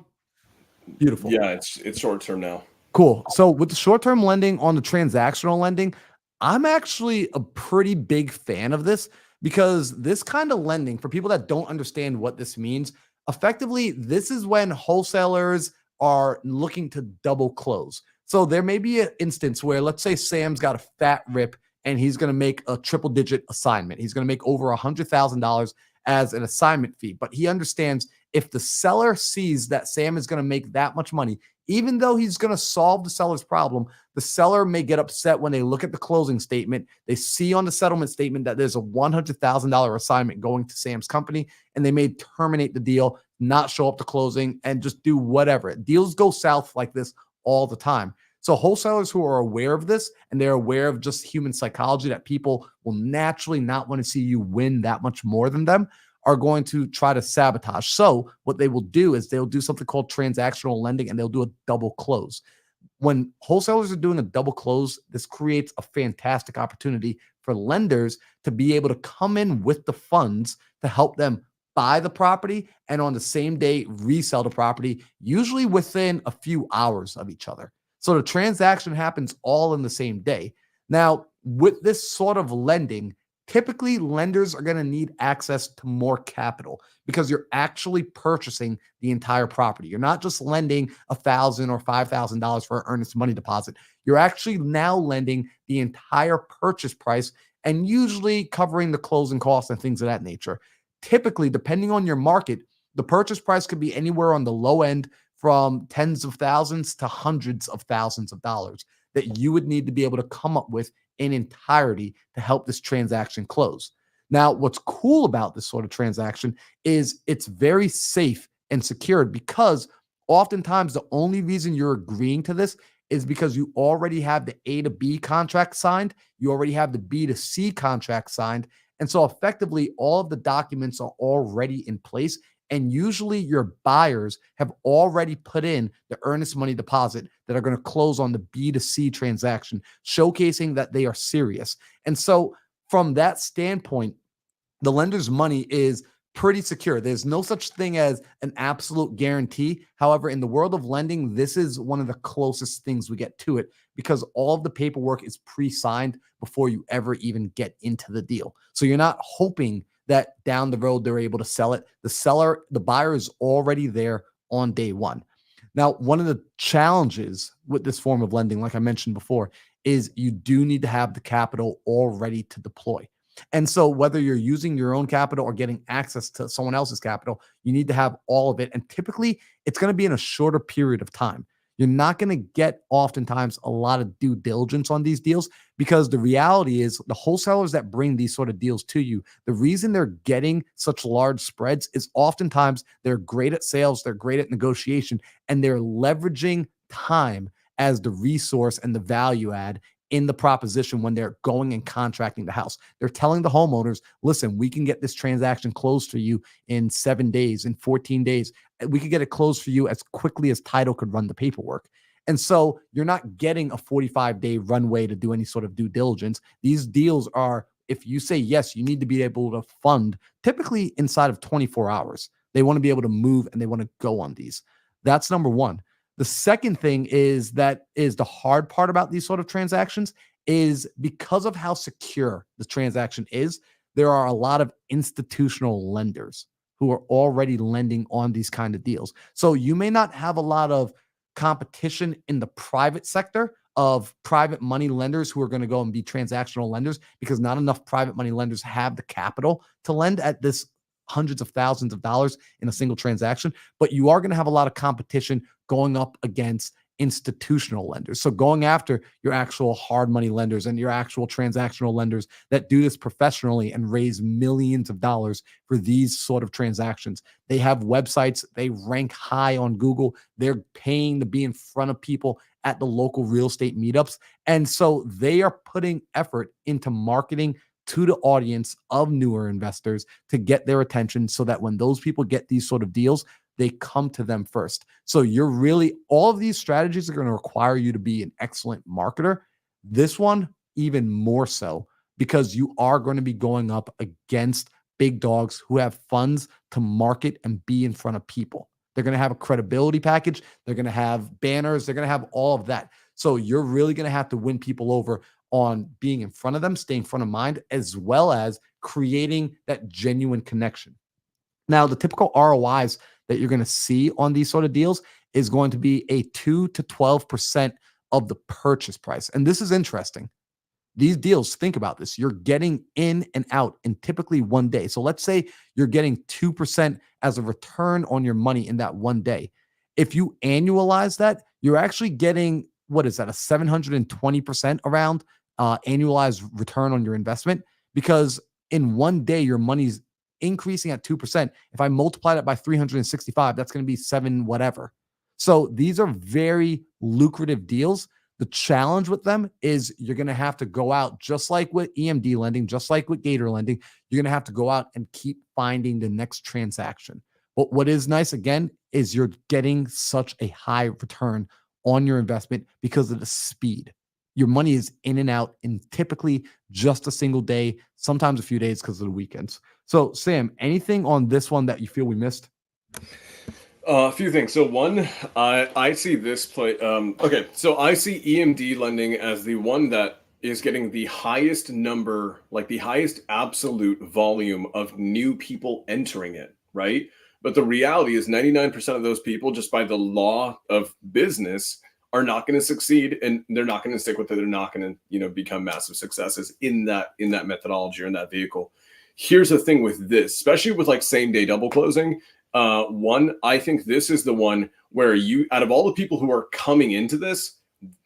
Beautiful. Yeah, it's short-term now. Cool. So with the short-term lending on the transactional lending, I'm actually a pretty big fan of this, because this kind of lending, for people that don't understand what this means, effectively, this is when wholesalers are looking to double close. So there may be an instance where, let's say Sam's got a fat rip and he's going to make a triple-digit assignment. He's going to make over $100,000 as an assignment fee, but he understands if the seller sees that Sam is going to make that much money, even though he's going to solve the seller's problem, the seller may get upset when they look at the closing statement. They see on the settlement statement that there's a $100,000 assignment going to Sam's company, and they may terminate the deal, not show up to closing, and just do whatever. Deals go south like this all the time. So wholesalers who are aware of this, and they're aware of just human psychology, that people will naturally not want to see you win that much more than them, are going to try to sabotage. So what they will do is they'll do something called transactional lending, and they'll do a double close. When wholesalers are doing a double close, this creates a fantastic opportunity for lenders to be able to come in with the funds to help them buy the property and on the same day resell the property, usually within a few hours of each other. So the transaction happens all in the same day. Now, with this sort of lending, typically lenders are going to need access to more capital because you're actually purchasing the entire property. You're not just lending $1,000 or $5,000 for an earnest money deposit. You're actually now lending the entire purchase price and usually covering the closing costs and things of that nature. Typically, depending on your market, the purchase price could be anywhere on the low end from tens of thousands to hundreds of thousands of dollars that you would need to be able to come up with in entirety to help this transaction close. Now, what's cool about this sort of transaction is it's very safe and secured, because oftentimes the only reason you're agreeing to this is because you already have the A to B contract signed, you already have the B to C contract signed, and so effectively all of the documents are already in place. And usually your buyers have already put in the earnest money deposit that are going to close on the B to C transaction, showcasing that they are serious. And so from that standpoint, the lender's money is pretty secure. There's no such thing as an absolute guarantee. However, in the world of lending, this is one of the closest things we get to it, because all of the paperwork is pre-signed before you ever even get into the deal. So you're not hoping that down the road they're able to sell it. The buyer is already there on day one. Now, one of the challenges with this form of lending, like I mentioned before, is you do need to have the capital already to deploy. And so whether you're using your own capital or getting access to someone else's capital, you need to have all of it. And typically it's going to be in a shorter period of time. You're not going to get oftentimes a lot of due diligence on these deals, because the reality is the wholesalers that bring these sort of deals to you, the reason they're getting such large spreads is oftentimes they're great at sales, they're great at negotiation, and they're leveraging time as the resource and the value add in the proposition when they're going and contracting the house. They're telling the homeowners, listen, we can get this transaction closed for you in 7 days, in 14 days. We could get it closed for you as quickly as title could run the paperwork. And so you're not getting a 45-day runway to do any sort of due diligence. These deals are, if you say yes, you need to be able to fund typically inside of 24 hours. They want to be able to move and they want to go on these. That's number one. The second thing is the hard part about these sort of transactions is because of how secure the transaction is, there are a lot of institutional lenders who are already lending on these kind of deals. So you may not have a lot of competition in the private sector of private money lenders who are going to go and be transactional lenders, because not enough private money lenders have the capital to lend at this hundreds of thousands of dollars in a single transaction. But you are going to have a lot of competition going up against institutional lenders. So going after your actual hard money lenders and your actual transactional lenders that do this professionally and raise millions of dollars for these sort of transactions. They have websites, they rank high on Google, they're paying to be in front of people at the local real estate meetups. And so they are putting effort into marketing to the audience of newer investors to get their attention, so that when those people get these sort of deals, they come to them first. So all of these strategies are going to require you to be an excellent marketer. This one, even more so, because you are going to be going up against big dogs who have funds to market and be in front of people. They're going to have a credibility package. They're going to have banners. They're going to have all of that. So you're really going to have to win people over on being in front of them, staying front of mind, as well as creating that genuine connection. Now, the typical ROIs that you're going to see on these sort of deals is going to be a 2 to 12% of the purchase price. And this is interesting. These deals, think about this. You're getting in and out in typically one day. So let's say you're getting 2% as a return on your money in that one day. If you annualize that, you're actually getting, what is that, a 720% around annualized return on your investment? Because in one day, your money's increasing at 2%. If I multiply that by 365, that's going to be seven whatever. So these are very lucrative deals. The challenge with them is you're going to have to go out, just like with EMD lending, just like with Gator lending, you're going to have to go out and keep finding the next transaction. But what is nice, again, is you're getting such a high return on your investment because of the speed. Your money is in and out in typically just a single day, sometimes a few days because of the weekends. So, Sam, anything on this one that you feel we missed? A few things. So one, I see this play. Okay, so I see EMD lending as the one that is getting the highest number, like the highest absolute volume of new people entering it, right? But the reality is 99% of those people, just by the law of business, are not going to succeed, and they're not going to stick with it. They're not going to, become massive successes in that methodology or in that vehicle. Here's the thing with this, especially with like same day double closing. One, I think this is the one where out of all the people who are coming into this,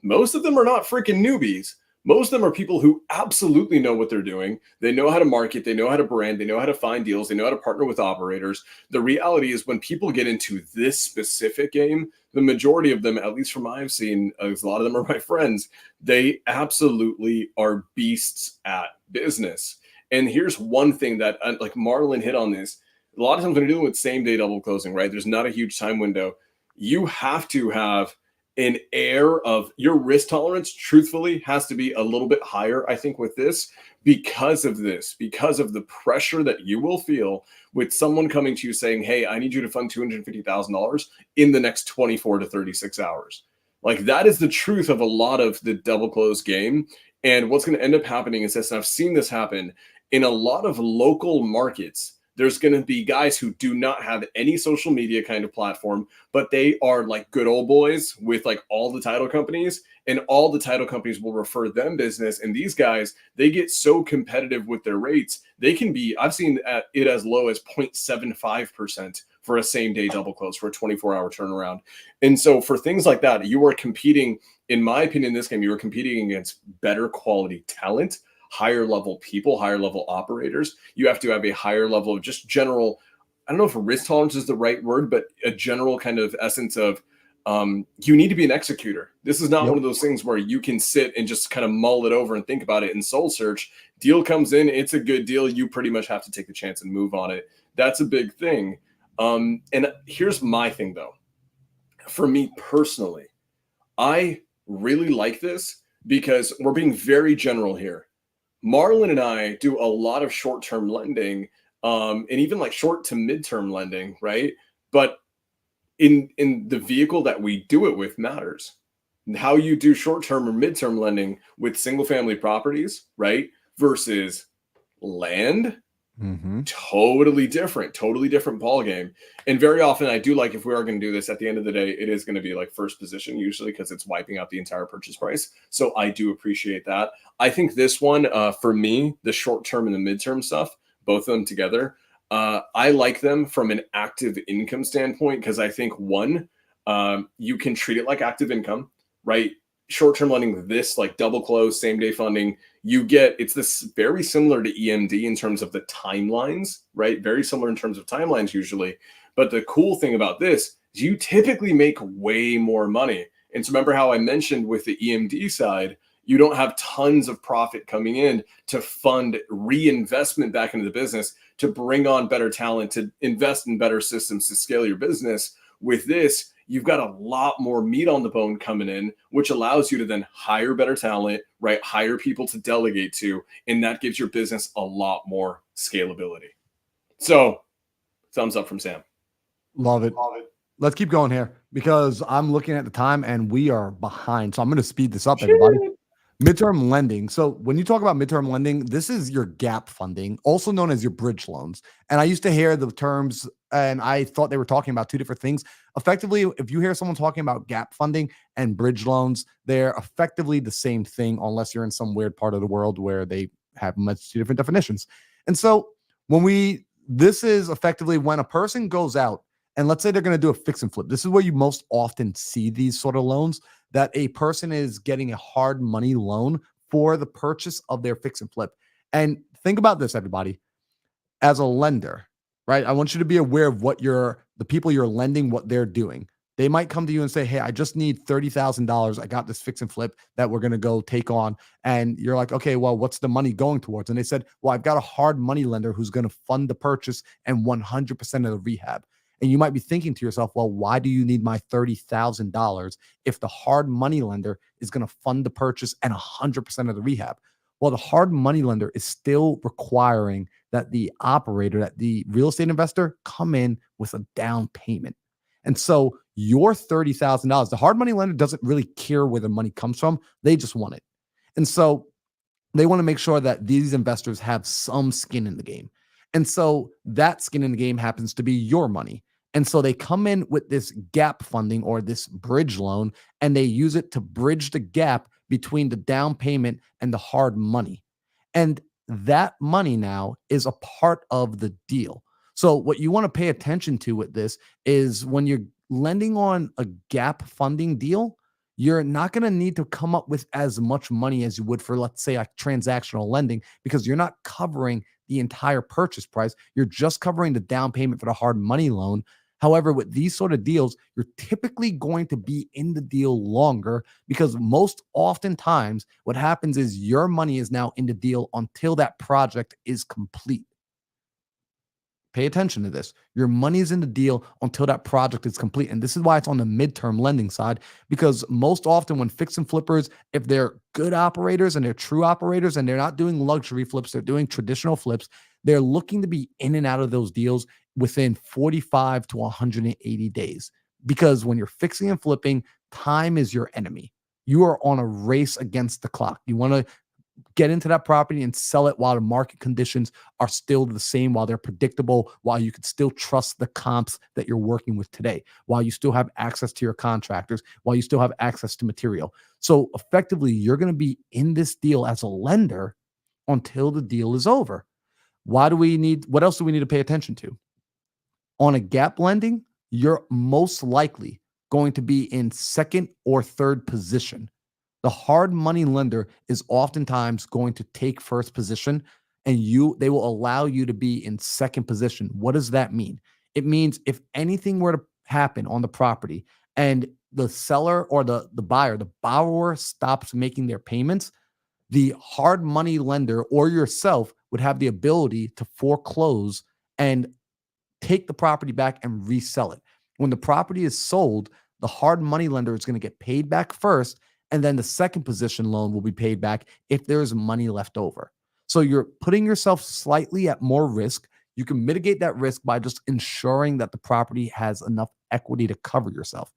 most of them are not freaking newbies. Most of them are people who absolutely know what they're doing. They know how to market. They know how to brand. They know how to find deals. They know how to partner with operators. The reality is when people get into this specific game, the majority of them, at least from what I've seen, a lot of them are my friends, they absolutely are beasts at business. And here's one thing that, like Marlon hit on this, a lot of times when you're dealing with same day double closing, right? There's not a huge time window. You have to have an air of your risk tolerance, truthfully, has to be a little bit higher, I think, with this because of the pressure that you will feel with someone coming to you saying, hey, I need you to fund $250,000 in the next 24 to 36 hours. Like that is the truth of a lot of the double close game. And what's going to end up happening is this, and I've seen this happen in a lot of local markets. There's going to be guys who do not have any social media kind of platform, but they are like good old boys with like all the title companies, and all the title companies will refer them business. And these guys, they get so competitive with their rates. They can be, I've seen it as low as 0.75% for a same day double close for a 24-hour turnaround. And so for things like that, you are competing, in my opinion, in this game, you are competing against better quality talent, higher level people, higher level operators. You have to have a higher level of just general, I don't know if risk tolerance is the right word, but a general kind of essence of you need to be an executor. This is not one of those things where you can sit and just kind of mull it over and think about it in soul search. Deal comes in, it's a good deal. You pretty much have to take the chance and move on it. That's a big thing. And here's my thing though. For me personally, I really like this because we're being very general here. Marlon and I do a lot of short-term lending, and even like short to mid-term lending, right? But in the vehicle that we do it with matters. How you do short-term or mid-term lending with single-family properties, right? Versus land, totally different ball game. And very often I do like, if we are going to do this at the end of the day, it is going to be like first position usually because it's wiping out the entire purchase price. So I do appreciate that. I think this one, for me, the short-term and the midterm stuff, both of them together, I like them from an active income standpoint because I think one, you can treat it like active income, right? Short-term lending, this like double close, same day funding, it's this very similar to EMD in terms of the timelines, right? Very similar in terms of timelines usually. But the cool thing about this is you typically make way more money. And so remember how I mentioned with the EMD side, you don't have tons of profit coming in to fund reinvestment back into the business, to bring on better talent, to invest in better systems to scale your business. With this, you've got a lot more meat on the bone coming in, which allows you to then hire better talent, right? Hire people to delegate to, and that gives your business a lot more scalability. So, thumbs up from Sam. Love it. Let's keep going here because I'm looking at the time and we are behind. So I'm going to speed this up, everybody. Midterm lending. So when you talk about midterm lending, this is your gap funding, also known as your bridge loans. And I used to hear the terms and I thought they were talking about two different things. Effectively, if you hear someone talking about gap funding and bridge loans, they're effectively the same thing, unless you're in some weird part of the world where they have much two different definitions. And so this is effectively when a person goes out and let's say they're going to do a fix and flip. This is where you most often see these sort of loans, that a person is getting a hard money loan for the purchase of their fix and flip. And think about this, everybody, as a lender, right? I want you to be aware of the people you're lending, what they're doing. They might come to you and say, "Hey, I just need $30,000. I got this fix and flip that we're going to go take on." And you're like, "Okay, well, what's the money going towards?" And they said, "Well, I've got a hard money lender who's going to fund the purchase and 100% of the rehab." And you might be thinking to yourself, "Well, why do you need my $30,000 if the hard money lender is going to fund the purchase and 100% of the rehab?" Well, the hard money lender is still requiring that the operator, that the real estate investor come in with a down payment. And so your $30,000, the hard money lender doesn't really care where the money comes from. They just want it. And so they want to make sure that these investors have some skin in the game. And so that skin in the game happens to be your money. And so they come in with this gap funding or this bridge loan, and they use it to bridge the gap between the down payment and the hard money. And that money now is a part of the deal. So what you want to pay attention to with this is when you're lending on a gap funding deal, you're not going to need to come up with as much money as you would for, let's say, like transactional lending, because you're not covering the entire purchase price. You're just covering the down payment for the hard money loan. However, with these sort of deals, you're typically going to be in the deal longer because most oftentimes what happens is your money is now in the deal until that project is complete. Pay attention to this. Your money is in the deal until that project is complete. And this is why it's on the midterm lending side, because most often when fix and flippers, if they're good operators and they're true operators and they're not doing luxury flips, they're doing traditional flips, they're looking to be in and out of those deals within 45 to 180 days. Because when you're fixing and flipping, time is your enemy. You are on a race against the clock. You want to get into that property and sell it while the market conditions are still the same, while they're predictable, while you can still trust the comps that you're working with today, while you still have access to your contractors, while you still have access to material. So effectively, you're going to be in this deal as a lender until the deal is over. What else do we need to pay attention to? On a gap lending, you're most likely going to be in second or third position. The hard money lender is oftentimes going to take first position, and they will allow you to be in second position. What does that mean? It means if anything were to happen on the property and the seller or the buyer, the borrower stops making their payments, the hard money lender or yourself would have the ability to foreclose and take the property back and resell it. When the property is sold, the hard money lender is going to get paid back first, and then the second position loan will be paid back if there is money left over. So you're putting yourself slightly at more risk. You can mitigate that risk by just ensuring that the property has enough equity to cover yourself.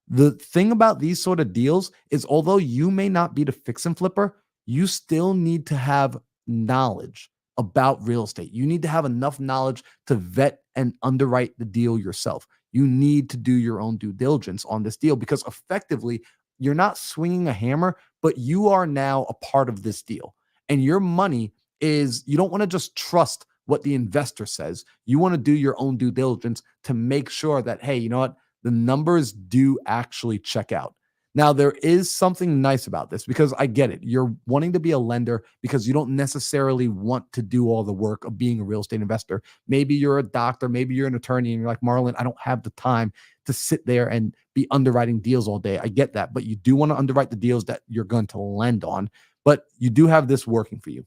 The thing about these sort of deals is, although you may not be the fix and flipper, you still need to have knowledge about real estate. You need to have enough knowledge to vet and underwrite the deal yourself. You need to do your own due diligence on this deal, because effectively, you're not swinging a hammer, but you are now a part of this deal. And your money you don't want to just trust what the investor says. You want to do your own due diligence to make sure that, hey, you know what? The numbers do actually check out. Now, there is something nice about this, because I get it. You're wanting to be a lender because you don't necessarily want to do all the work of being a real estate investor. Maybe you're a doctor, maybe you're an attorney, and you're like, Marlon, I don't have the time to sit there and be underwriting deals all day. I get that, but you do want to underwrite the deals that you're going to lend on, but you do have this working for you.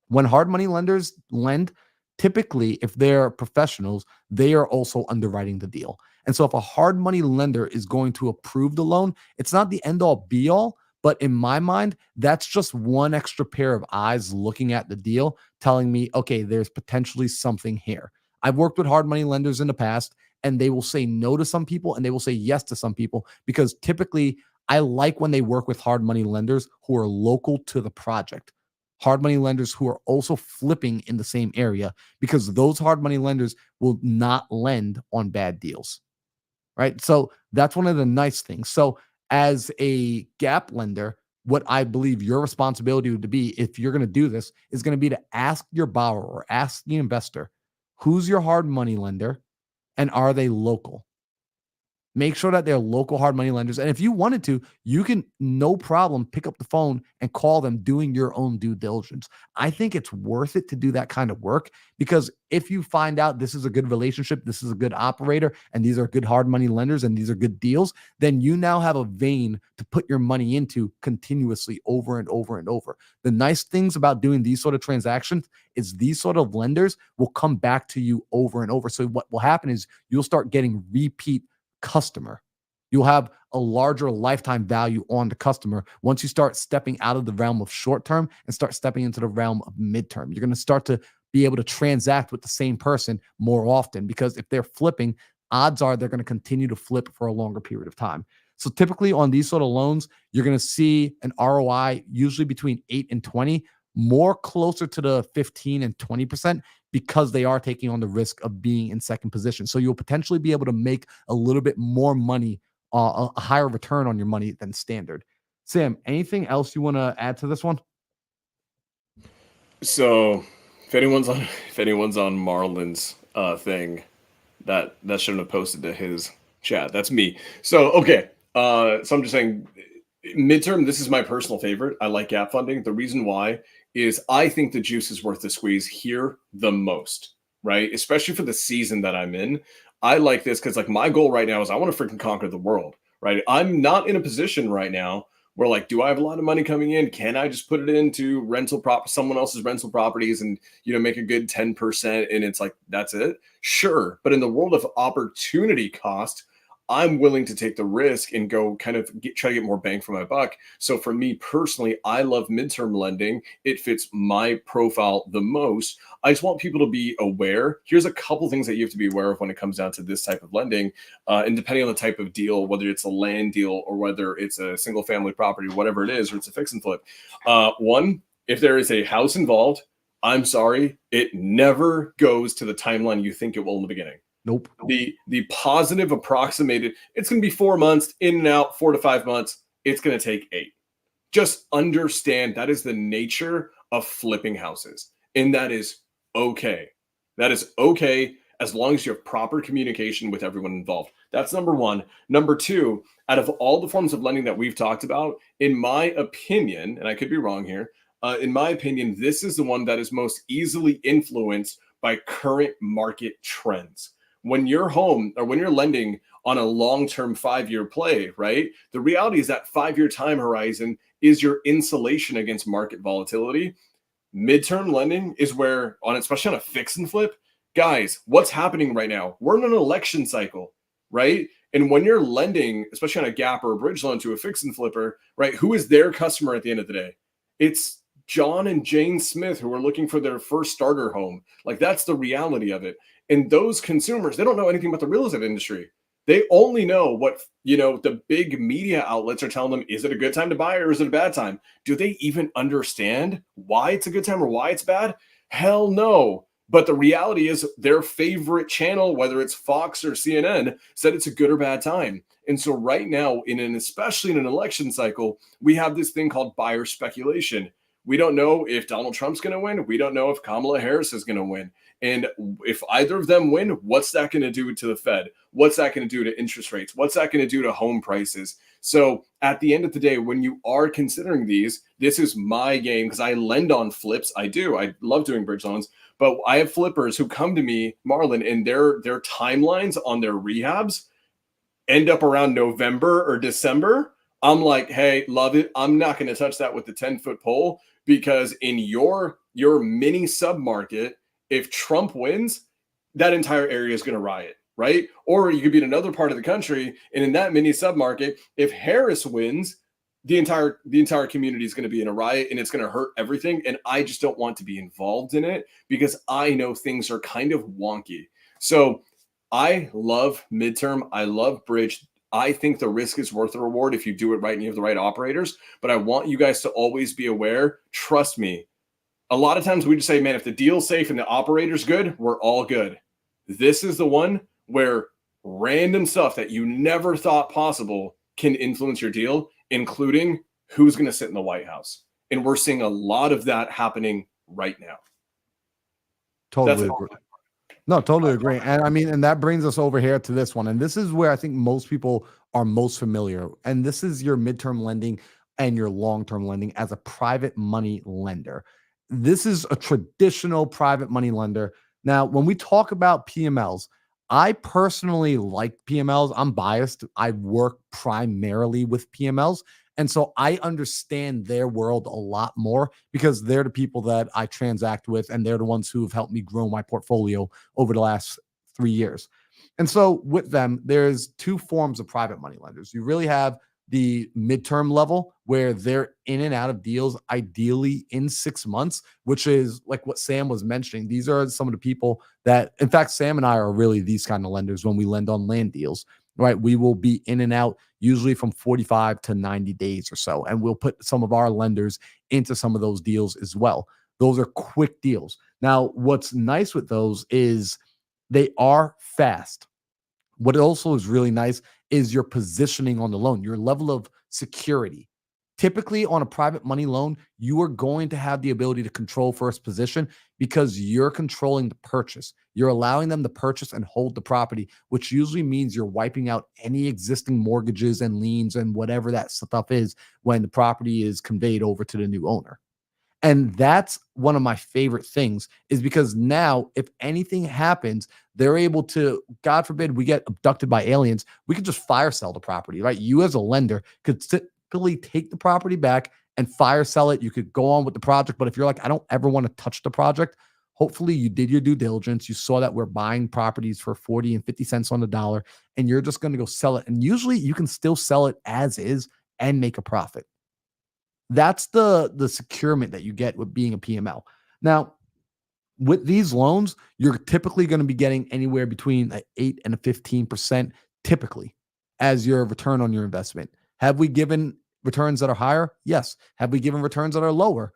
When hard money lenders lend, typically, if they're professionals, they are also underwriting the deal. And so if a hard money lender is going to approve the loan, it's not the end all be all, but in my mind, that's just one extra pair of eyes looking at the deal, telling me, okay, there's potentially something here. I've worked with hard money lenders in the past, and they will say no to some people and they will say yes to some people, because typically I like when they work with hard money lenders who are local to the project, hard money lenders who are also flipping in the same area, because those hard money lenders will not lend on bad deals, right? So that's one of the nice things. So as a gap lender, what I believe your responsibility would be, if you're going to do this, is going to be to ask your borrower or ask the investor, who's your hard money lender and are they local? Make sure that they're local hard money lenders. And if you wanted to, you can no problem pick up the phone and call them doing your own due diligence. I think it's worth it to do that kind of work, because if you find out this is a good relationship, this is a good operator, and these are good hard money lenders and these are good deals, then you now have a vein to put your money into continuously over and over and over. The nice things about doing these sort of transactions is these sort of lenders will come back to you over and over. So what will happen is you'll start getting repeat customer. You'll have a larger lifetime value on the customer once you start stepping out of the realm of short term and start stepping into the realm of midterm. You're going to start to be able to transact with the same person more often, because if they're flipping, odds are they're going to continue to flip for a longer period of time. So typically on these sort of loans, you're going to see an ROI usually between 8 and 20, more closer to the 15 and 20%, because they are taking on the risk of being in second position. So you'll potentially be able to make a little bit more money, a higher return on your money than standard. Sam, anything else you want to add to this one? So if anyone's on Marlon's thing, that shouldn't have posted to his chat. That's me. So okay. So I'm just saying, midterm, this is my personal favorite. I like gap funding. The reason why is I think the juice is worth the squeeze here the most, right? Especially for the season that I'm in. I like this because like my goal right now is I want to freaking conquer the world, right? I'm not in a position right now where like, do I have a lot of money coming in? Can I just put it into someone else's rental properties and make a good 10%? And it's like, that's it. Sure. But in the world of opportunity cost, I'm willing to take the risk and go kind of try to get more bang for my buck. So for me personally, I love midterm lending. It fits my profile the most. I just want people to be aware. Here's a couple things that you have to be aware of when it comes down to this type of lending. And depending on the type of deal, whether it's a land deal or whether it's a single family property, whatever it is, or it's a fix and flip. One, if there is a house involved, I'm sorry, it never goes to the timeline you think it will in the beginning. Nope. The positive approximated, it's going to be 4 months in and out, 4 to 5 months. It's going to take 8. Just understand that is the nature of flipping houses. And that is okay. That is okay as long as you have proper communication with everyone involved. That's number one. Number two, out of all the forms of lending that we've talked about, in my opinion, and I could be wrong here, in my opinion, this is the one that is most easily influenced by current market trends. When you're home or when you're lending on a long-term 5-year play, right? The reality is that 5-year time horizon is your insulation against market volatility. Midterm lending is where, especially on a fix and flip, guys, what's happening right now? We're in an election cycle, right? And when you're lending, especially on a gap or a bridge loan to a fix and flipper, right? Who is their customer at the end of the day? It's John and Jane Smith who are looking for their first starter home. Like that's the reality of it. And those consumers, they don't know anything about the real estate industry. They only know what, the big media outlets are telling them. Is it a good time to buy or is it a bad time? Do they even understand why it's a good time or why it's bad? Hell no. But the reality is their favorite channel, whether it's Fox or CNN, said it's a good or bad time. And so right now, especially in an election cycle, we have this thing called buyer speculation. We don't know if Donald Trump's going to win. We don't know if Kamala Harris is going to win. And if either of them win, what's that going to do to the Fed? What's that going to do to interest rates? What's that going to do to home prices? So at the end of the day, when you are considering these, this is my game because I lend on flips. I do. I love doing bridge loans. But I have flippers who come to me, Marlon, and their timelines on their rehabs end up around November or December. I'm like, hey, love it. I'm not going to touch that with the 10-foot pole because in your mini submarket, if Trump wins, that entire area is going to riot, right? Or you could be in another part of the country, and in that mini submarket, if Harris wins, the entire community is going to be in a riot, and it's going to hurt everything. And I just don't want to be involved in it because I know things are kind of wonky. So I love midterm. I love bridge. I think the risk is worth the reward if you do it right and you have the right operators. But I want you guys to always be aware. Trust me. A lot of times we just say, man, if the deal's safe and the operator's good, we're all good. This is the one where random stuff that you never thought possible can influence your deal, including who's going to sit in the White House. And we're seeing a lot of that happening right now. Totally agree. No, totally agree. And I mean, and that brings us over here to this one. And this is where I think most people are most familiar. And this is your midterm lending and your long-term lending as a private money lender. This is a traditional private money lender. Now, when we talk about PMLs, I personally like PMLs. I'm biased. I work primarily with PMLs. And so I understand their world a lot more because they're the people that I transact with, and they're the ones who have helped me grow my portfolio over the last 3 years. And so with them, there's two forms of private money lenders. You really have the midterm level where they're in and out of deals, ideally in 6 months, which is like what Sam was mentioning. These are some of the people that, in fact, Sam and I are really these kind of lenders when we lend on land deals, right? We will be in and out usually from 45 to 90 days or so. And we'll put some of our lenders into some of those deals as well. Those are quick deals. Now, what's nice with those is they are fast. What also is really nice is your positioning on the loan, your level of security. Typically, on a private money loan, you are going to have the ability to control first position because you're controlling the purchase. You're allowing them to purchase and hold the property, which usually means you're wiping out any existing mortgages and liens and whatever that stuff is when the property is conveyed over to the new owner. And that's one of my favorite things is because now, if anything happens, they're able to, God forbid, we get abducted by aliens, we could just fire sell the property, right? You as a lender could simply take the property back and fire sell it. You could go on with the project. But if you're like, I don't ever want to touch the project, hopefully you did your due diligence. You saw that we're buying properties for 40 and 50 cents on the dollar, and you're just going to go sell it. And usually you can still sell it as is and make a profit. That's the securement that you get with being a PML. Now, with these loans, you're typically going to be getting anywhere between an 8 and a 15% typically as your return on your investment. Have we given returns that are higher? Yes. Have we given returns that are lower?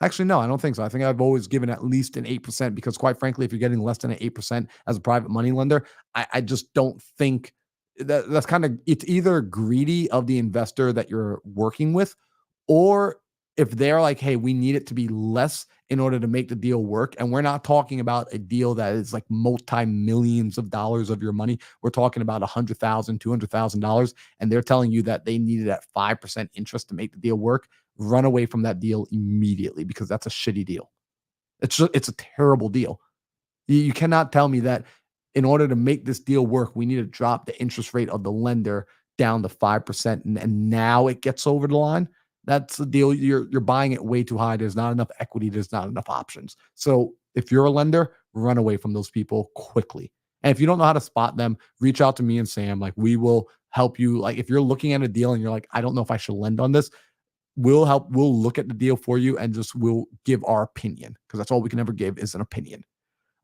Actually, no, I don't think so. I think I've always given at least an 8% because, quite frankly, if you're getting less than an 8% as a private money lender, I just don't think that's kind of, it's either greedy of the investor that you're working with, or if they're like, hey, we need it to be less in order to make the deal work. And we're not talking about a deal that is like multi-millions of dollars of your money. We're talking about $100,000, $200,000. And they're telling you that they needed at 5% interest to make the deal work. Run away from that deal immediately because that's a shitty deal. It's a terrible deal. You cannot tell me that in order to make this deal work, we need to drop the interest rate of the lender down to 5%. And now it gets over the line. That's the deal. You're buying it way too high. There's not enough equity. There's not enough options. So if you're a lender, run away from those people quickly. And if you don't know how to spot them, reach out to me and Sam. Like, we will help you. Like, if you're looking at a deal and you're like, I don't know if I should lend on this, we'll help. We'll look at the deal for you and just we'll give our opinion, because that's all we can ever give is an opinion.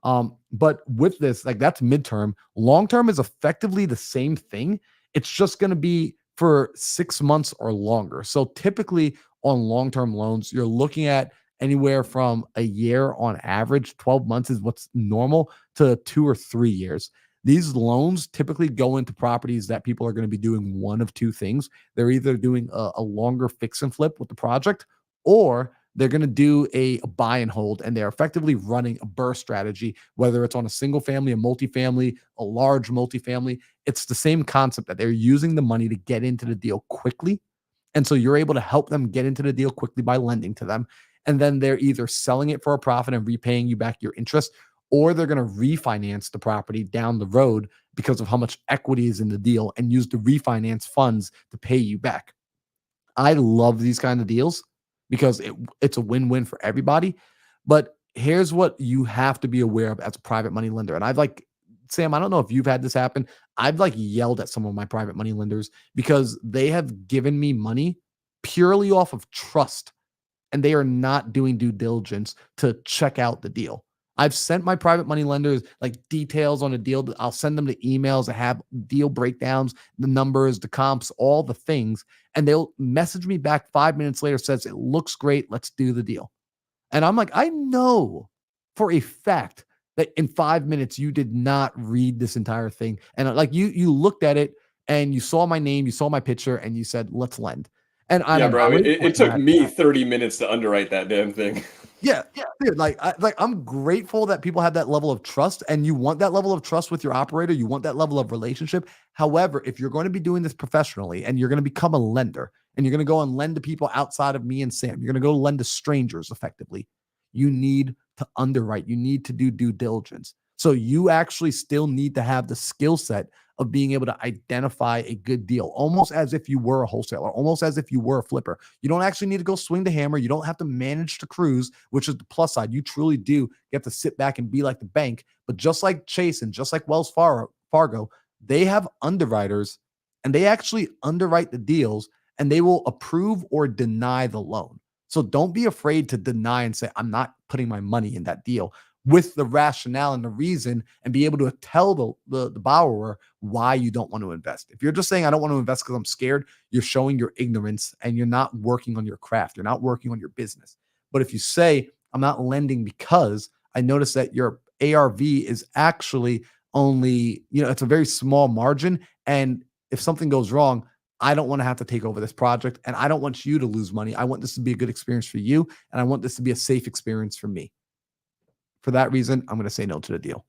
But with this, like, that's midterm. Long term is effectively the same thing. It's just going to be for 6 months or longer. So typically on long-term loans, you're looking at anywhere from a year on average. 12 months is what's normal, to 2 or 3 years. These loans typically go into properties that people are going to be doing one of two things. They're either doing a longer fix and flip with the project, or they're going to do a buy and hold, and they're effectively running a burst strategy, whether it's on a single family, a multifamily, a large multifamily. It's the same concept that they're using the money to get into the deal quickly. And so you're able to help them get into the deal quickly by lending to them. And then they're either selling it for a profit and repaying you back your interest, or they're going to refinance the property down the road because of how much equity is in the deal and use the refinance funds to pay you back. I love these kind of deals because it's a win-win for everybody. But here's what you have to be aware of as a private money lender. And I've like, Sam, I don't know if you've had this happen. I've like yelled at some of my private money lenders because they have given me money purely off of trust, and they are not doing due diligence to check out the deal. I've sent my private money lenders like details on a deal. I'll send them the emails that have deal breakdowns, the numbers, the comps, all the things. And they'll message me back 5 minutes later, says, it looks great. Let's do the deal. And I'm like, I know for a fact that in 5 minutes you did not read this entire thing. And like you looked at it and you saw my name, you saw my picture, and you said, let's lend. And Yeah, I'm bro. grateful It to took have me 30 minutes to underwrite that damn thing. yeah, dude, I'm grateful that people have that level of trust, and you want that level of trust with your operator. You want that level of relationship. However, if you're going to be doing this professionally and you're going to become a lender and you're going to go and lend to people outside of me and Sam, you're going to go lend to strangers effectively. You need to underwrite. You need to do due diligence. So you actually still need to have the skill set of being able to identify a good deal, almost as if you were a wholesaler, almost as if you were a flipper. You don't actually need to go swing the hammer. You don't have to manage to cruise, which is the plus side. You truly do get to sit back and be like the bank. But just like Chase and just like Wells Fargo, they have underwriters and they actually underwrite the deals and they will approve or deny the loan. So don't be afraid to deny and say, I'm not putting my money in that deal with the rationale and the reason, and be able to tell the borrower why you don't want to invest. If you're just saying, I don't want to invest because I'm scared, you're showing your ignorance and you're not working on your craft. You're not working on your business. But if you say, I'm not lending because I noticed that your ARV is actually only, it's a very small margin. And if something goes wrong, I don't want to have to take over this project and I don't want you to lose money. I want this to be a good experience for you. And I want this to be a safe experience for me. For that reason, I'm going to say no to the deal.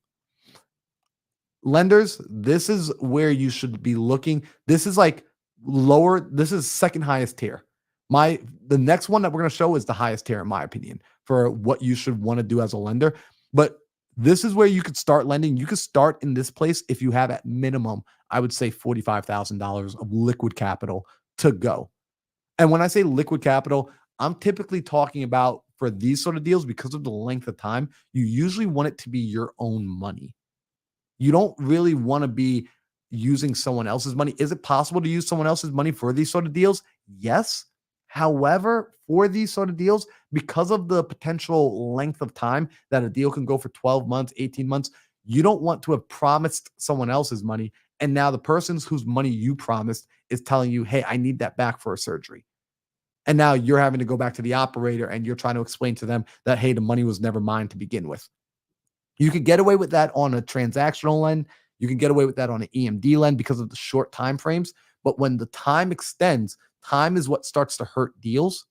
Lenders, this is where you should be looking. This is like lower, this is second highest tier. The next one that we're going to show is the highest tier, in my opinion, for what you should want to do as a lender. But this is where you could start lending. You could start in this place if you have at minimum, I would say $45,000 of liquid capital to go. And when I say liquid capital, I'm typically talking about for these sort of deals, because of the length of time, you usually want it to be your own money. You don't really want to be using someone else's money. Is it possible to use someone else's money for these sort of deals? Yes. However, for these sort of deals, because of the potential length of time that a deal can go for 12 months, 18 months, you don't want to have promised someone else's money. And now the person whose money you promised is telling you, hey, I need that back for a surgery. And now you're having to go back to the operator and you're trying to explain to them that, hey, the money was never mine to begin with. You could get away with that on a transactional lend. You can get away with that on an EMD lend because of the short time frames. But when the time extends, time is what starts to hurt deals.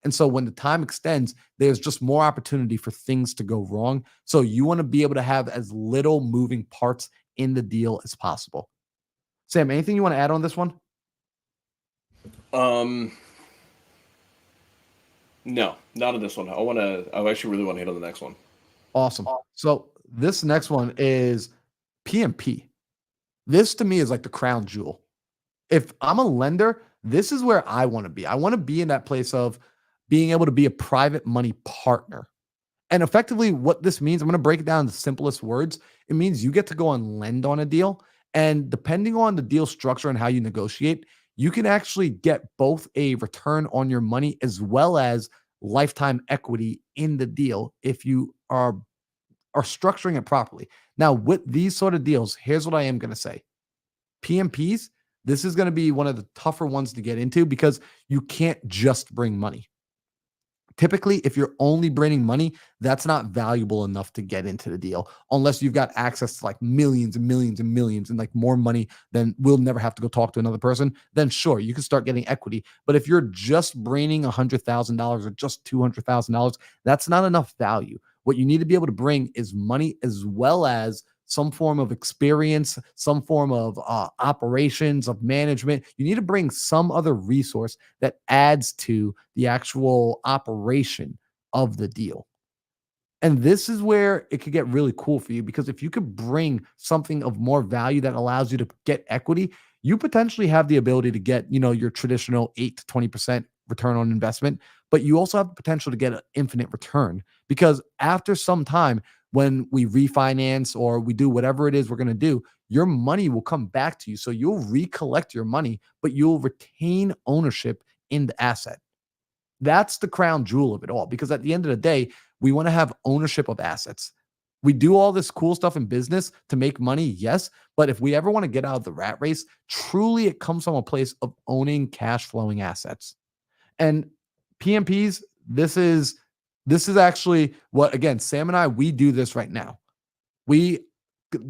And so when the time extends, there's just more opportunity for things to go wrong. So you want to be able to have as little moving parts in the deal as possible. Sam, anything you want to add on this one? No, not on this one. I actually really want to hit on the next one. Awesome. So this next one is PMP. This to me is like the crown jewel. If I'm a lender, this is where I want to be. I want to be in that place of being able to be a private money partner. And effectively, what this means, I'm going to break it down in the simplest words. It means you get to go and lend on a deal. And depending on the deal structure and how you negotiate, you can actually get both a return on your money as well as lifetime equity in the deal if you are structuring it properly. Now, with these sort of deals, here's what I am going to say. PMPs, this is going to be one of the tougher ones to get into because you can't just bring money. Typically, if you're only bringing money, that's not valuable enough to get into the deal unless you've got access to like millions and millions and millions and like more money than we'll never have to go talk to another person. Then sure, you can start getting equity. But if you're just bringing $100,000 or just $200,000, that's not enough value. What you need to be able to bring is money as well as some form of experience, some form of operations, of management. You need to bring some other resource that adds to the actual operation of the deal. And this is where it could get really cool for you because if you could bring something of more value that allows you to get equity, you potentially have the ability to get, your traditional 8 to 20% return on investment, but you also have the potential to get an infinite return because after some time, when we refinance or we do whatever it is we're going to do, your money will come back to you. So you'll recollect your money, but you'll retain ownership in the asset. That's the crown jewel of it all because at the end of the day, we want to have ownership of assets. We do all this cool stuff in business to make money, yes. But if we ever want to get out of the rat race, truly it comes from a place of owning cash flowing assets. And PMPs, this is actually what, again, Sam and I, we do this right now. We,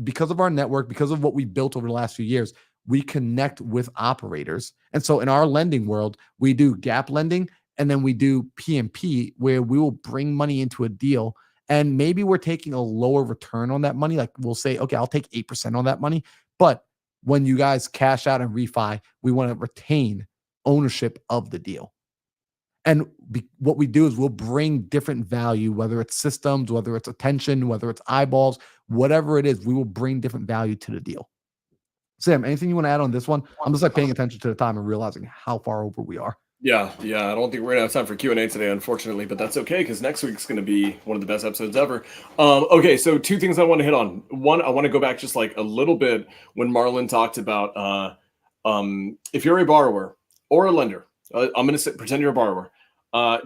because of our network, because of what we built over the last few years, we connect with operators. And so in our lending world, we do gap lending and then we do PMP where we will bring money into a deal and maybe we're taking a lower return on that money. Like we'll say, okay, I'll take 8% on that money. But when you guys cash out and refi, we want to retain ownership of the deal. And what we do is we'll bring different value, whether it's systems, whether it's attention, whether it's eyeballs, whatever it is, we will bring different value to the deal. Sam, anything you want to add on this one? I'm just like paying attention to the time and realizing how far over we are. Yeah. I don't think we're gonna have time for Q&A today, unfortunately, but that's okay because next week's gonna be one of the best episodes ever. Okay, so two things I want to hit on. One, I want to go back just like a little bit when Marlon talked about if you're a borrower or a lender, I'm gonna pretend you're a borrower.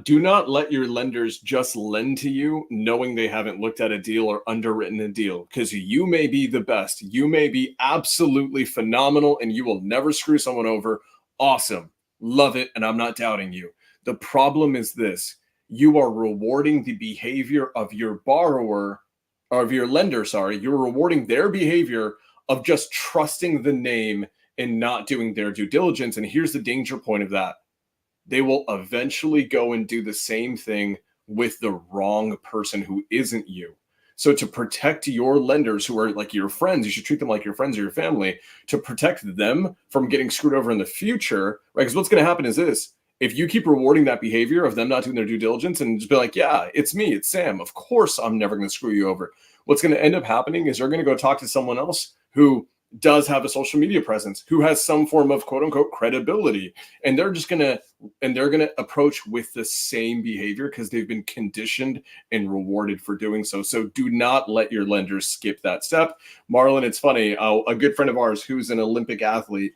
Do not let your lenders just lend to you knowing they haven't looked at a deal or underwritten a deal because you may be the best. You may be absolutely phenomenal and you will never screw someone over. Awesome. Love it. And I'm not doubting you. The problem is this: you are rewarding the behavior of your borrower or of your lender. Sorry, you're rewarding their behavior of just trusting the name and not doing their due diligence. And here's the danger point of that: they will eventually go and do the same thing with the wrong person who isn't you. So to protect your lenders who are like your friends, you should treat them like your friends or your family to protect them from getting screwed over in the future, right? Because what's going to happen is this: if you keep rewarding that behavior of them not doing their due diligence and just be like, yeah, it's me, it's Sam, of course I'm never going to screw you over. What's going to end up happening is they're going to go talk to someone else who does have a social media presence, who has some form of quote unquote credibility. And they're going to approach with the same behavior because they've been conditioned and rewarded for doing so. So do not let your lenders skip that step. Marlon, it's funny. A good friend of ours who's an Olympic athlete,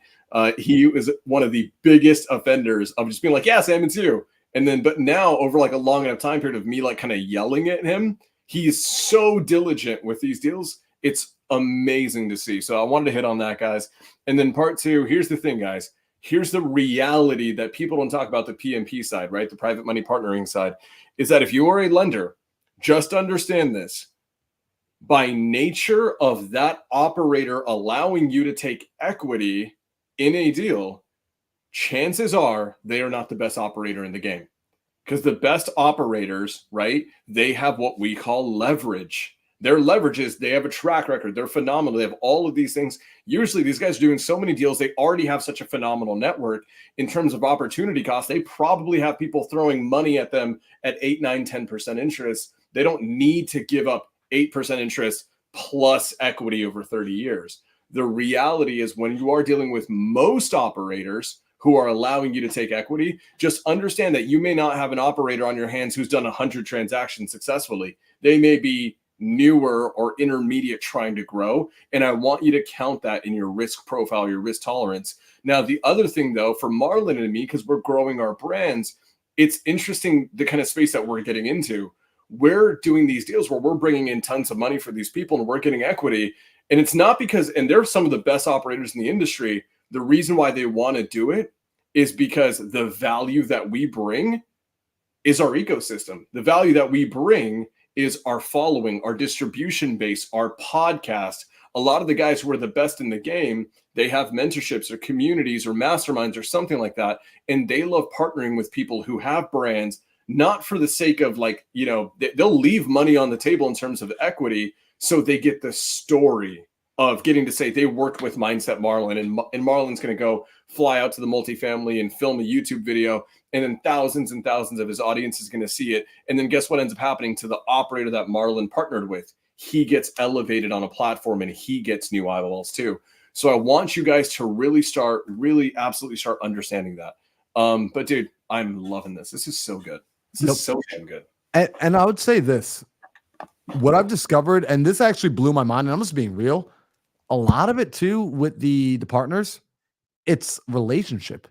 he is one of the biggest offenders of just being like, yeah, Sam, it's you. And then, but now over like a long enough time period of me like kind of yelling at him, he is so diligent with these deals. It's amazing to see. So I wanted to hit on that, guys. And then part two, here's the thing, guys. Here's the reality that people don't talk about, the PMP side, right? The private money partnering side, is that if you are a lender, just understand this: by nature of that operator allowing you to take equity in a deal, chances are they are not the best operator in the game. Because the best operators, right, they have what we call leverage. Their leverage is they have a track record. They're phenomenal. They have all of these things. Usually these guys are doing so many deals. They already have such a phenomenal network in terms of opportunity cost. They probably have people throwing money at them at 8, 9, 10% interest. They don't need to give up 8% interest plus equity over 30 years. The reality is when you are dealing with most operators who are allowing you to take equity, just understand that you may not have an operator on your hands who's done 100 transactions successfully. They may be newer or intermediate trying to grow. And I want you to count that in your risk profile, your risk tolerance. Now, the other thing though, for Marlon and me, because we're growing our brands, it's interesting the kind of space that we're getting into. We're doing these deals where we're bringing in tons of money for these people and we're getting equity. And it's not because, and they're some of the best operators in the industry. The reason why they want to do it is because the value that we bring is our ecosystem. The value that we bring is our following, our distribution base, our podcast. A lot of the guys who are the best in the game, they have mentorships or communities or masterminds or something like that. And they love partnering with people who have brands, not for the sake of like, you know, they'll leave money on the table in terms of equity. So they get the story of getting to say they worked with Mindset Marlon, and Marlon's going to go fly out to the multifamily and film a YouTube video, and then thousands and thousands of his audience is going to see it. And then guess what ends up happening to the operator that Marlon partnered with? He gets elevated on a platform and he gets new eyeballs too. So I want you guys to really absolutely start understanding that. But dude, I'm loving this. This is so good. This is so damn good. And I would say this, what I've discovered, and this actually blew my mind, and I'm just being real, a lot of it too with the partners, it's relationship.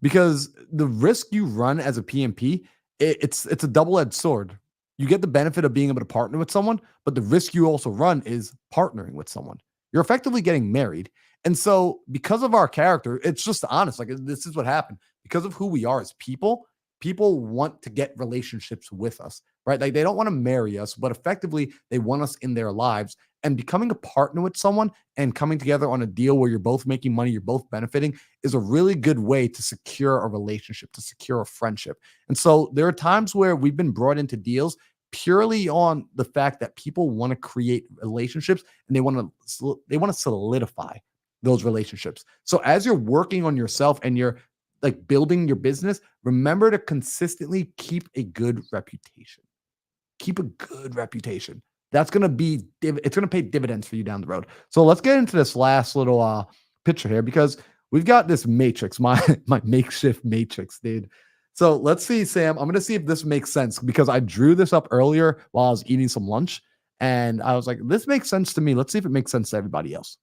Because the risk you run as a PMP, it's a double-edged sword. You get the benefit of being able to partner with someone, but the risk you also run is partnering with someone. You're effectively getting married. And so, because of our character, it's just honest. Like, this is what happened. Because of who we are as people, people want to get relationships with us, right? Like, they don't want to marry us, but effectively, they want us in their lives. And becoming a partner with someone and coming together on a deal where you're both making money, you're both benefiting, is a really good way to secure a relationship, to secure a friendship. And so, there are times where we've been brought into deals purely on the fact that people want to create relationships and they want to solidify those relationships. So as you're working on yourself and you're like building your business, remember to consistently keep a good reputation. Keep a good reputation. That's going to it's going to pay dividends for you down the road. So let's get into this last little picture here, because we've got this matrix, my my makeshift matrix, dude. So let's see, Sam. I'm going to see if this makes sense, because I drew this up earlier while I was eating some lunch and I was like, this makes sense to me. Let's see if it makes sense to everybody else.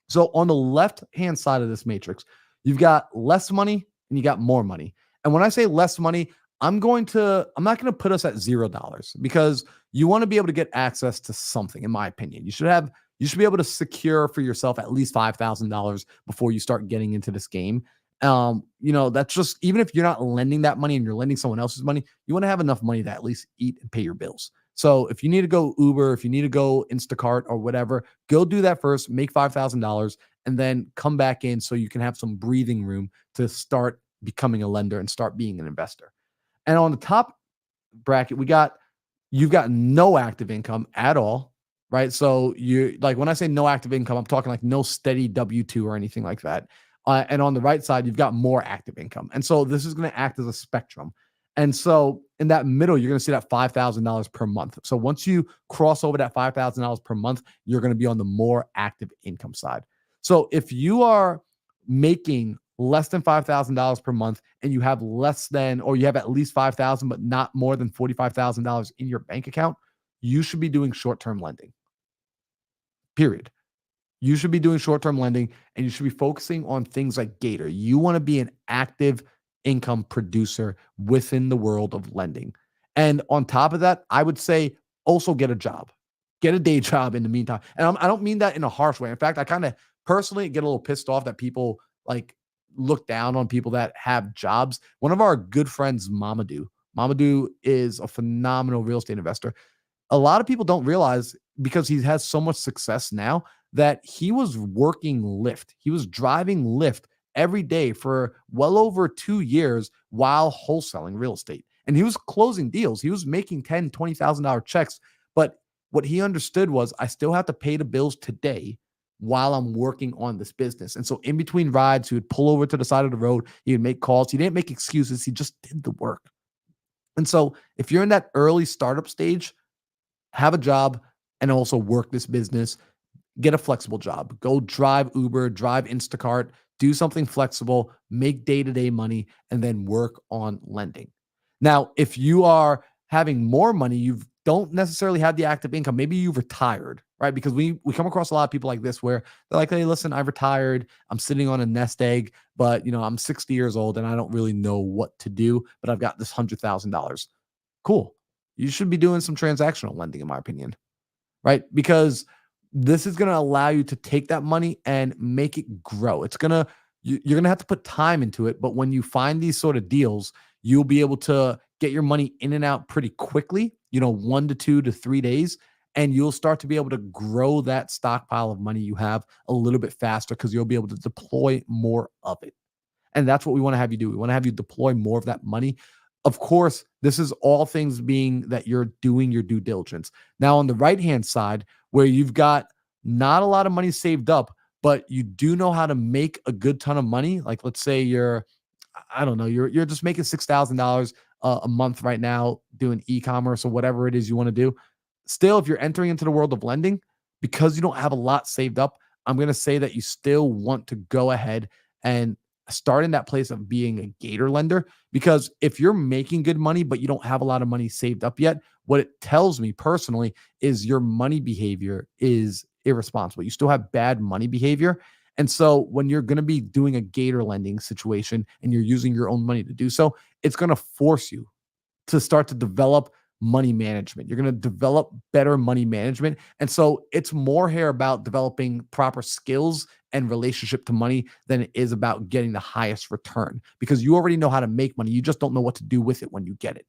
So on the left-hand side of this matrix, you've got less money and you got more money. And when I say less money, I'm not going to put us at $0, because you want to be able to get access to something, in my opinion. You should be able to secure for yourself at least $5,000 before you start getting into this game. That's just, even if you're not lending that money and you're lending someone else's money, you want to have enough money to at least eat and pay your bills. So if you need to go Uber, if you need to go Instacart or whatever, go do that first, make $5,000, and then come back in so you can have some breathing room to start becoming a lender and start being an investor. And on the top bracket, you've got no active income at all, right? So you, like, when I say no active income, I'm talking like no steady W-2 or anything like that. And on the right side, you've got more active income. And so this is going to act as a spectrum. And so in that middle, you're going to see that $5,000 per month. So once you cross over that $5,000 per month, you're going to be on the more active income side. So if you are making less than $5,000 per month and you have you have at least 5,000, but not more than $45,000 in your bank account, you should be doing short-term lending. Period. You should be doing short-term lending, and you should be focusing on things like Gator. You want to be an active income producer within the world of lending. And on top of that, I would say also get a job. Get a day job in the meantime. And I don't mean that in a harsh way. In fact, I kind of personally get a little pissed off that people like look down on people that have jobs. One of our good friends, Mamadou is a phenomenal real estate investor. A lot of people don't realize, because he has so much success now, that he was working Lyft. He was driving Lyft every day for well over 2 years while wholesaling real estate. And he was closing deals. He was making $10,000, $20,000 checks. But what he understood was, I still have to pay the bills today while I'm working on this business. And so in between rides, he would pull over to the side of the road. He would make calls. He didn't make excuses. He just did the work. And so if you're in that early startup stage, have a job and also work this business. Get a flexible job. Go drive Uber, drive Instacart, do something flexible, make day-to-day money, and then work on lending. Now, if you are having more money, you don't necessarily have the active income. Maybe you've retired, right? Because we come across a lot of people like this where they're like, hey, listen, I've retired. I'm sitting on a nest egg, but I'm 60 years old and I don't really know what to do, but I've got this $100,000. Cool. You should be doing some transactional lending, in my opinion, right? Because this is going to allow you to take that money and make it grow. You're going to have to put time into it. But when you find these sort of deals, you'll be able to get your money in and out pretty quickly, 1 to 2 to 3 days. And you'll start to be able to grow that stockpile of money you have a little bit faster, because you'll be able to deploy more of it. And that's what we want to have you do. We want to have you deploy more of that money. Of course, this is all things being that you're doing your due diligence. Now, on the right-hand side, where you've got not a lot of money saved up, but you do know how to make a good ton of money. Like, let's say you're just making $6,000 a month right now doing e-commerce or whatever it is you want to do. Still, if you're entering into the world of lending, because you don't have a lot saved up, I'm going to say that you still want to go ahead and start in that place of being a Gator lender. Because if you're making good money, but you don't have a lot of money saved up yet, what it tells me personally is your money behavior is irresponsible. You still have bad money behavior. And so when you're going to be doing a Gator lending situation and you're using your own money to do so, it's going to force you to start to develop money management. You're going to develop better money management. And so it's more here about developing proper skills and relationship to money than it is about getting the highest return, because you already know how to make money. You just don't know what to do with it when you get it.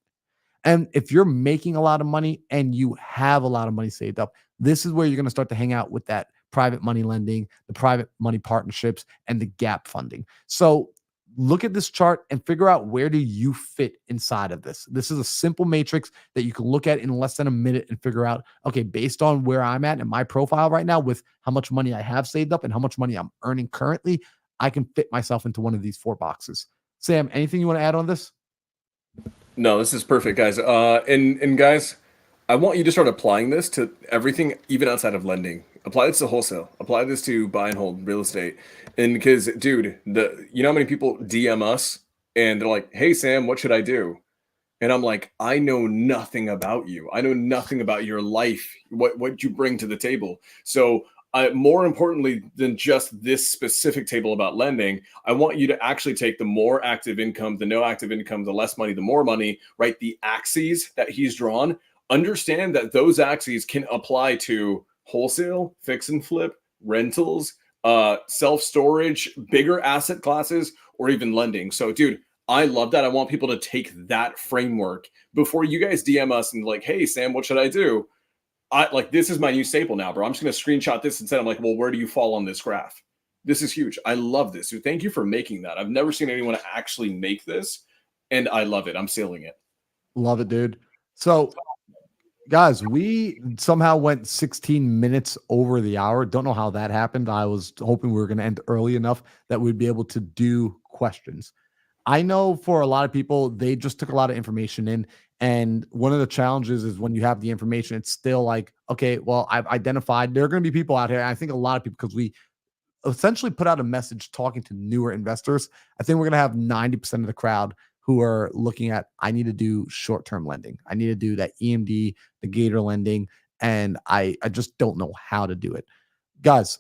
And if you're making a lot of money and you have a lot of money saved up, this is where you're going to start to hang out with that private money lending, the private money partnerships, and the gap funding. So look at this chart and figure out, where do you fit inside of this. This is a simple matrix that you can look at in less than a minute and figure out, okay, based on where I'm at in my profile right now, with how much money I have saved up and how much money I'm earning currently, I can fit myself into one of these 4 boxes. Sam, anything you want to add on this? No, this is perfect, guys. And guys, I want you to start applying this to everything, even outside of lending. Apply this to wholesale. Apply this to buy and hold real estate. And because, dude, you know how many people DM us and they're like, "Hey, Sam, what should I do?" And I'm like, I know nothing about you. I know nothing about your life, what you bring to the table. So, more importantly than just this specific table about lending, I want you to actually take the more active income, the no active income, the less money, the more money, right? The axes that he's drawn. Understand that those axes can apply to wholesale, fix and flip, rentals, self storage, bigger asset classes, or even lending. So, dude, I love that. I want people to take that framework before you guys DM us and like, "Hey, Sam, what should I do?" I like, this is my new staple now, bro. I'm just going to screenshot this and say, I'm like, well, where do you fall on this graph? This is huge. I love this. So thank you for making that. I've never seen anyone actually make this, and I love it. I'm sealing it. Love it, dude. So, guys, we somehow went 16 minutes over the hour. Don't know how that happened. I was hoping we were going to end early enough that we'd be able to do questions. I know for a lot of people, they just took a lot of information in. And one of the challenges is, when you have the information, it's still like, okay, well, I've identified there are going to be people out here. I think a lot of people, because we essentially put out a message talking to newer investors. I think we're going to have 90% of the crowd who are looking at, I need to do short-term lending. I need to do that EMD, the Gator lending, and I just don't know how to do it. Guys,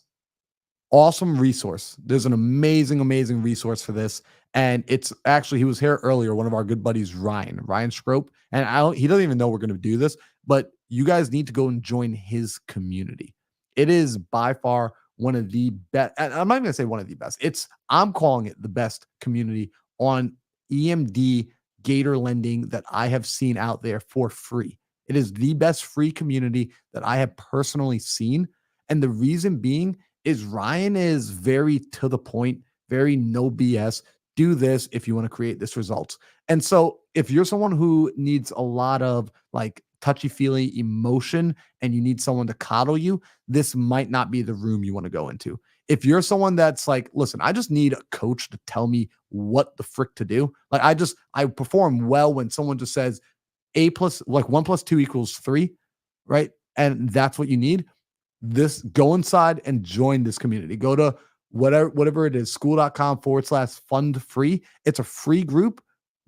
awesome resource. There's an amazing, amazing resource for this. And it's actually, he was here earlier, one of our good buddies, Ryan Schroep. And he doesn't even know we're going to do this, but you guys need to go and join his community. It is by far one of the best. I'm not even going to say one of the best. I'm calling it the best community on EMD Gator lending that I have seen out there for free. It is the best free community that I have personally seen. And the reason being is, Ryan is very to the point, very no BS. Do this if you want to create this results. And so if you're someone who needs a lot of like touchy-feely emotion and you need someone to coddle you, this might not be the room you want to go into. If you're someone that's like, listen, I just need a coach to tell me what the frick to do. Like, I perform well when someone just says A plus, like 1 + 2 = 3, right? And that's what you need. Go inside and join this community. Go to whatever it is, school.com/fund free. It's a free group.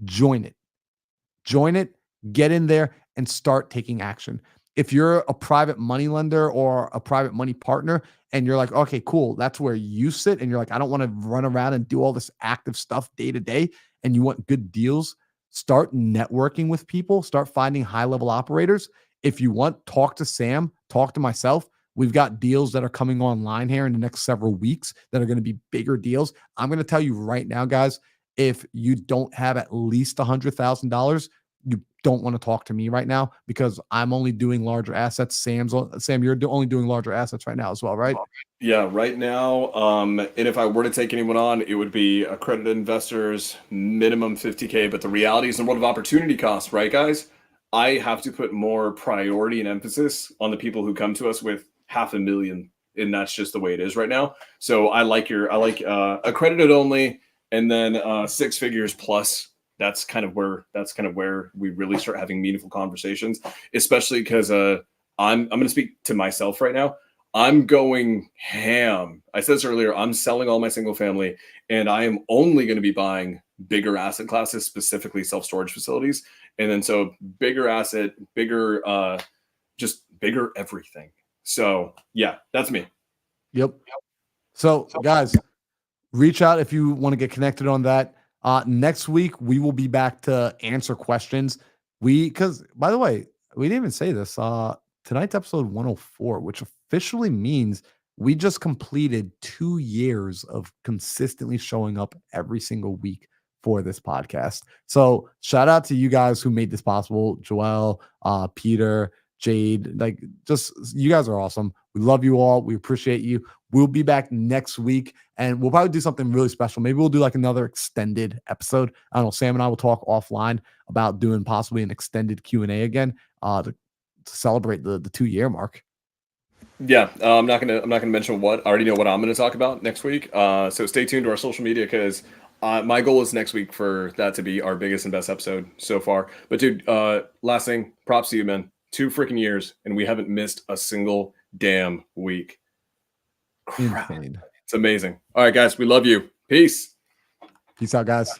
Join it, get in there and start taking action. If you're a private money lender or a private money partner and you're like, okay, cool, that's where you sit, and you're like, I don't want to run around and do all this active stuff day to day, and you want good deals, start networking with people, start finding high level operators. If you want, talk to Sam, talk to myself. We've got deals that are coming online here in the next several weeks that are going to be bigger deals. I'm going to tell you right now, guys, if you don't have at least $100,000, you don't want to talk to me right now, because I'm only doing larger assets. Sam, you're only doing larger assets right now as well, right? Yeah, right now. And if I were to take anyone on, it would be accredited investors, minimum 50K. But the reality is, in the world of opportunity cost, right, guys? I have to put more priority and emphasis on the people who come to us with $500,000, and that's just the way it is right now. So I like accredited only, and then 6 figures plus. That's kind of where we really start having meaningful conversations, especially because I'm going to speak to myself right now. I'm going ham. I said this earlier. I'm selling all my single family, and I am only going to be buying bigger asset classes, specifically self-storage facilities. And then so bigger asset, just bigger everything. So yeah, that's me. Yep. So guys, reach out if you want to get connected on that. Next week, we will be back to answer questions. Because by the way, we didn't even say this. Tonight's episode 104, which officially means we just completed 2 years of consistently showing up every single week for this podcast. So shout out to you guys who made this possible. Joel, Peter, Jade, like just you guys are awesome. We love you all. We appreciate you. We'll be back next week and we'll probably do something really special. Maybe we'll do like another extended episode. I don't know. Sam and I will talk offline about doing possibly an extended Q&A again to celebrate the 2-year mark. Yeah, I'm not gonna mention what. I already know what I'm gonna talk about next week. So stay tuned to our social media because my goal is next week for that to be our biggest and best episode so far. But dude, last thing, props to you, man. 2 freaking years, and we haven't missed a single damn week. Crap. Insane. It's amazing. All right, guys, we love you. Peace. Peace out, guys.